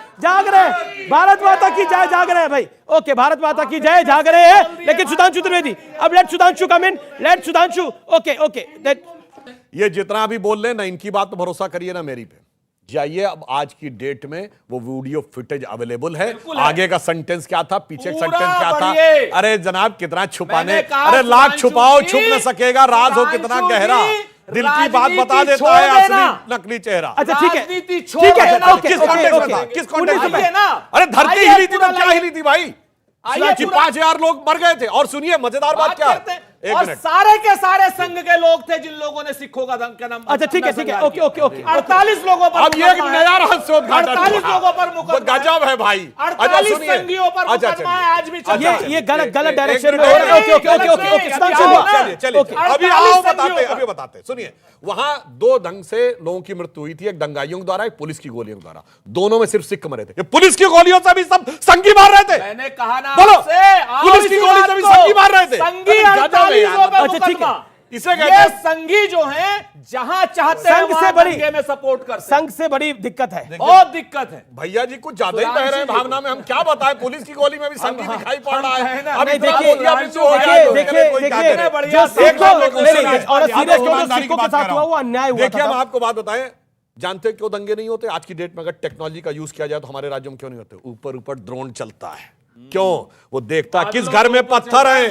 भारत माता की जय, जाग रहे हैं भाई। ओके, भारत माता की जय, जाग रहे हैं। लेकिन सुधांशु त्रिवेदी, अब लेट सुधांशु कम इन, लेट सुधांशु। ओके, ये जितना भी बोल रहे ना, इनकी बात पे भरोसा करिए ना मेरी पे। जाइए, अब आज की डेट में वो वीडियो फुटेज अवेलेबल है। आगे का सेंटेंस क्या था, पीछे सेंटेंस क्या था? अरे जनाब, कितना छुपाने, अरे लाख छुपाओ छुप न सकेगा, राज हो कितना गहरा। दिल की बात बता देता है असली नकली चेहरा। अच्छा ठीक है, राजनीति छोड़ ठीक है, देना। ओके, किस ओके, कॉन्टेक्स्ट में ओके। था? किस कॉन्टेक्स्ट में? आइए ना, अरे धरती आइए हिली थी तो पूरा क्या लाइव। हिली थी भाई? आइए कि पूरा- 5000 लोग मर गए थे। और सुनिए मजेदार बात क्या करते है, हैं। एक और मिनट। सारे के सारे संघ के लोग थे जिन लोगों ने सिखों का दंग का नाम। अच्छा ठीक है, ठीक है, ओके ओके ओके। 48 लोगों पर अब ये एक नया रहस्योद्घाटन 48 लोगों पर मुकदमा है। गजब है भाई। 48 सुनिए। संघियों पर अच्छा, मुकदमा है, आज भी चल रहा है। ये गलत एक डायरेक्शन मिनट, में हो रहा है। एक okay okay okay okay okay, Sudhanshu हुआ। चलिए चलिए ओके। अभी 48 आओ संघियों बताते पर। अभी बताते। सुनिए, वहां 2 ढंग से लोगों की मृत्यु हुई थी, एक दंगाइयों के द्वारा, एक पुलिस की गोलियों के द्वारा। दोनों में सिर्फ सिख मरे थे। ये पुलिस की गोलियों से भी सब संगी मार रहे थे। मैंने कहा ना बोलो, आपसे, आओ पुलिस की इसी गोली बात से भी को। संगी मार रहे थे। संगी अरे गजब है 48 यार। पे अच्छा, ठीक है। मुकदमा। इसे कहते ये हैं संगी जो हैं जहां चाहते हैं संघ से वहां बड़ी- दंगे में सपोर्ट करते हैं। संघ से बड़ी दिक्कत है। बहुत दिक्कत है। भैया जी कुछ ज्यादा ही बह रहे हैं भावना में। हम क्या बताएं, पुलिस की गोली में भी संगी दिखाई पड़ रहा है। अब नहीं, इतना देखिए, बोल दिया, बिंदु हो गया, देखिए, तो देखिए, कोई क्या देखिए, करे? बढ़िया जो एक सिखों- लोग नहीं, नहीं, सुनिए, और आप सीरियस जो ईमानदारी सिखों की के बात साथ कर हुआ रहा वो हूं। अन्याय हुआ देखिए, हम था। आपको बात बताएं, जानते हैं क्यों दंगे नहीं होते? आज की डेट में अगर टेक्नोलॉजी का यूज किया जाए तो हमारे राज्यों में क्यों नहीं होते? ऊपर ऊपर ड्रोन चलता है। क्यों? वो देखता किस घर में पत्थर है।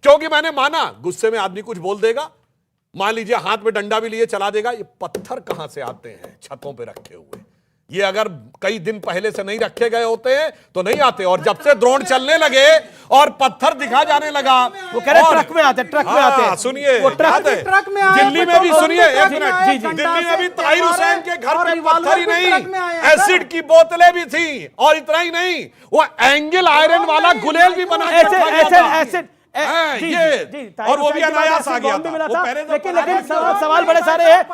क्योंकि मैंने माना गुस्से में आदमी कुछ बोल देगा, मान लीजिए हाथ में डंडा भी लिए चला देगा, ये पत्थर कहां से आते हैं? छतों पे रखे हुए। ये अगर कई दिन पहले से नहीं रखे गए होते हैं तो नहीं आते। और जब से ड्रोन चलने लगे और पत्थर दिखा जाने लगा, वो कह रहे हैं ट्रक में आते हैं, ट्रक में आते हैं। सुनिए, वो ट्रक में आए, दिल्ली में भी पेट्रोल सुनिए, पंप पे एक ट्रक में मिनट, आए, जी, डंडा दिल्ली में से भी ताहिर मारे, हुसैन के घर और पे रिवॉल्वर पत्थर ही भी ट्रक में आए नहीं, हैं, सर। एसिड की बोतलें भी थी। और इतना ही नहीं, वो एंगल आयरन वाला गुलेल भी बना के रखा गया था। एसिड हैं, जी, ये जी, और वो भी अनायास आ गया बॉम्ब भी था। मिला वो था। पहले तो लेकिन सवाल बड़े सारे हैं।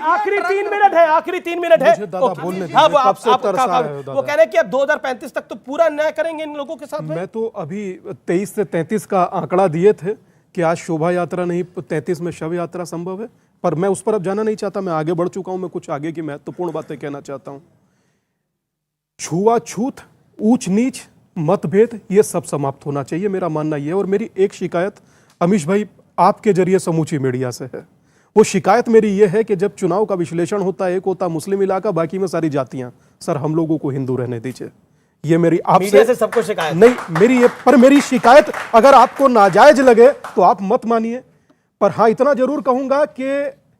आखिरी 3 मिनट है, आखिरी 3 मिनट है। मुझे दादा ओके। बोलने दीजिए, हाँ, वो कब से आप- तरस आप- आ रहे हो दादा। वो कह रहे हैं कि अब 2035 तक तो पूरा अन्याय करेंगे इन लोगों के साथ में। मैं तो अभी 23 से 33 का आंकड़ा दिए थे कि आज शोभा यात्रा नहीं, 33 में शव यात्रा संभव है। पर मैं उस पर अब जाना नहीं चाहता, मैं आगे बढ़ चुका हूं। मैं कुछ आगे की महत्वपूर्ण बातें कहना चाहता हूं। छुआछूत, ऊंच नीच, मतभेद, ये सब समाप्त होना चाहिए, मेरा मानना यह है। और मेरी एक शिकायत अमीश भाई आपके जरिए समूची मीडिया से है। वो शिकायत मेरी ये है कि जब चुनाव का विश्लेषण होता है, एक होता मुस्लिम इलाका, बाकी में सारी जातियां। सर, हम लोगों को हिंदू रहने दीजिए। ये मेरी मीडिया से आपसे सबको शिकायत नहीं, मेरी शिकायत अगर आपको नाजायज लगे तो आप मत मानिए। पर हाँ, इतना जरूर कहूंगा कि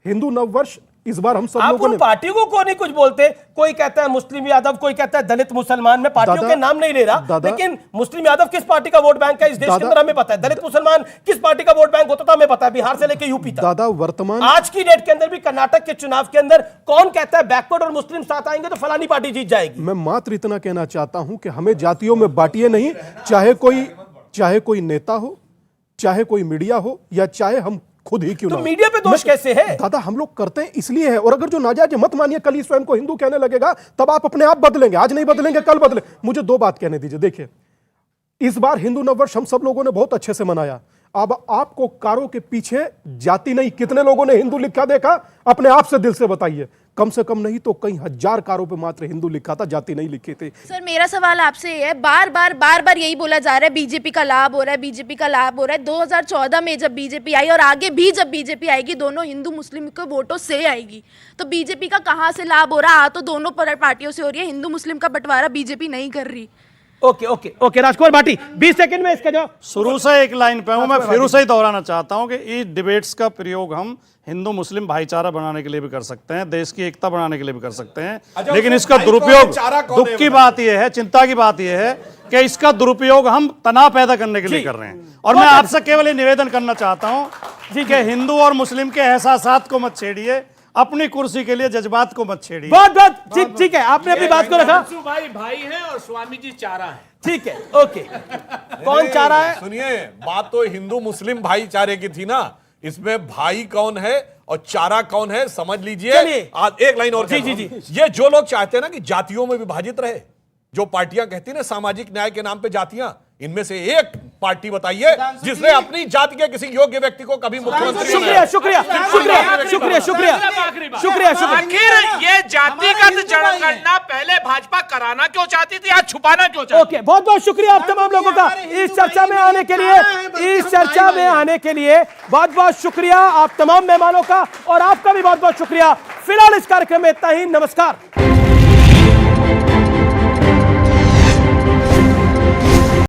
हिंदू नववर्ष इस बार हम सब आप लोगों उन ने पार्टियों को नहीं कुछ बोलते। कोई कहता है मुस्लिम यादव, कोई कहता है दलित मुसलमान। मैं पार्टियों दादा- के नाम नहीं ले रहा, दादा- लेकिन मुस्लिम यादव किस पार्टी का वोट बैंक है इस देश के दादा- अंदर हमें पता है। दलित मुसलमान किस पार्टी का वोट बैंक होता था हमें पता है, बिहार से लेकर यूपी तक। दादा वर्तमान आज की डेट के अंदर भी कर्नाटक के चुनाव के अंदर कौन कहता है बैकवर्ड और मुस्लिम साथ आएंगे तो फलानी पार्टी जीत जाएगी। मैं मात्र इतना कहना चाहता हूं कि हमें जातियों में बांटिए नहीं। चाहे कोई नेता हो, चाहे कोई मीडिया हो, या चाहे हम खुद ही क्यों तो ना हो। मीडिया पे दोष कैसे है? दादा, हम लोग करते हैं इसलिए है। और अगर जो नाजायज मत मानिए, कल ही स्वयं को हिंदू कहने लगेगा, तब आप अपने आप बदलेंगे। आज नहीं बदलेंगे, कल बदले। मुझे 2 बात कहने दीजिए। देखिए, इस बार हिंदू नववर्ष हम सब लोगों ने बहुत अच्छे से मनाया। अब आपको कारों के पीछे जाति नहीं, कितने लोगों ने हिंदू लिखा देखा? अपने आप से दिल से बताइए। कम से कम नहीं तो कई हजार कारों पे मात्र हिंदू लिखा था, जाति नहीं लिखी थी। सर, मेरा सवाल आपसे ये है, बार बार यही बोला जा रहा है बीजेपी का लाभ हो रहा है, बीजेपी का लाभ हो रहा है। 2014 में जब बीजेपी आई और आगे भी जब बीजेपी आएगी, दोनों हिंदू मुस्लिम के वोटों से आएगी। तो बीजेपी का कहां से लाभ हो रहा है? तो दोनों पार्टियों से हो रही है। हिंदू मुस्लिम का बंटवारा बीजेपी नहीं कर रही। ओके ओके ओके, राजकुमार भाटी 20 सेकंड में इसका जवाब। शुरू से एक लाइन पे हूं, मैं फिर से ही दोहराना चाहता हूं कि इस डिबेट्स का प्रयोग हम हिंदू मुस्लिम भाईचारा बनाने के लिए भी कर सकते हैं, देश की एकता बनाने के लिए भी कर सकते हैं। लेकिन इसका दुरुपयोग, दुख की बात यह है, चिंता की बात यह है कि इसका दुरुपयोग हम तनाव पैदा करने के लिए कर रहे हैं। और मैं आपसे केवल ये निवेदन करना चाहता हूं कि हिंदू और मुस्लिम के एहसासात को मत छेड़िए, अपनी कुर्सी के लिए जज्बात को मत छेड़िए। बहुत ठीक है, आपने अपनी बात को रखा। भाई हैं और स्वामी जी चारा है। ठीक है, ओके। कौन चाह रहा है? सुनिए, बात तो हिंदू मुस्लिम भाईचारे की थी ना, इसमें भाई कौन है और चारा कौन है समझ लीजिए। आज एक लाइन और जी। ये जो लोग चाहते हैं ना कि जातियों में विभाजित रहे, जो पार्टियां कहती है ना सामाजिक न्याय के नाम पे जातियां, इनमें से एक पार्टी बताइए जिसने अपनी जाति के किसी योग्य व्यक्ति को कभी मुख्यमंत्री शुक्रिया। आखिर ये जातिगत जनगणना पहले भाजपा कराना क्यों चाहती थी, आज छुपाना क्यों चाहती? ओके, बहुत बहुत शुक्रिया आप तमाम लोगों का इस चर्चा में आने के लिए। बहुत बहुत शुक्रिया आप तमाम मेहमानों का, और आपका भी बहुत बहुत शुक्रिया। फिलहाल इस कार्यक्रम में इतना ही। नमस्कार।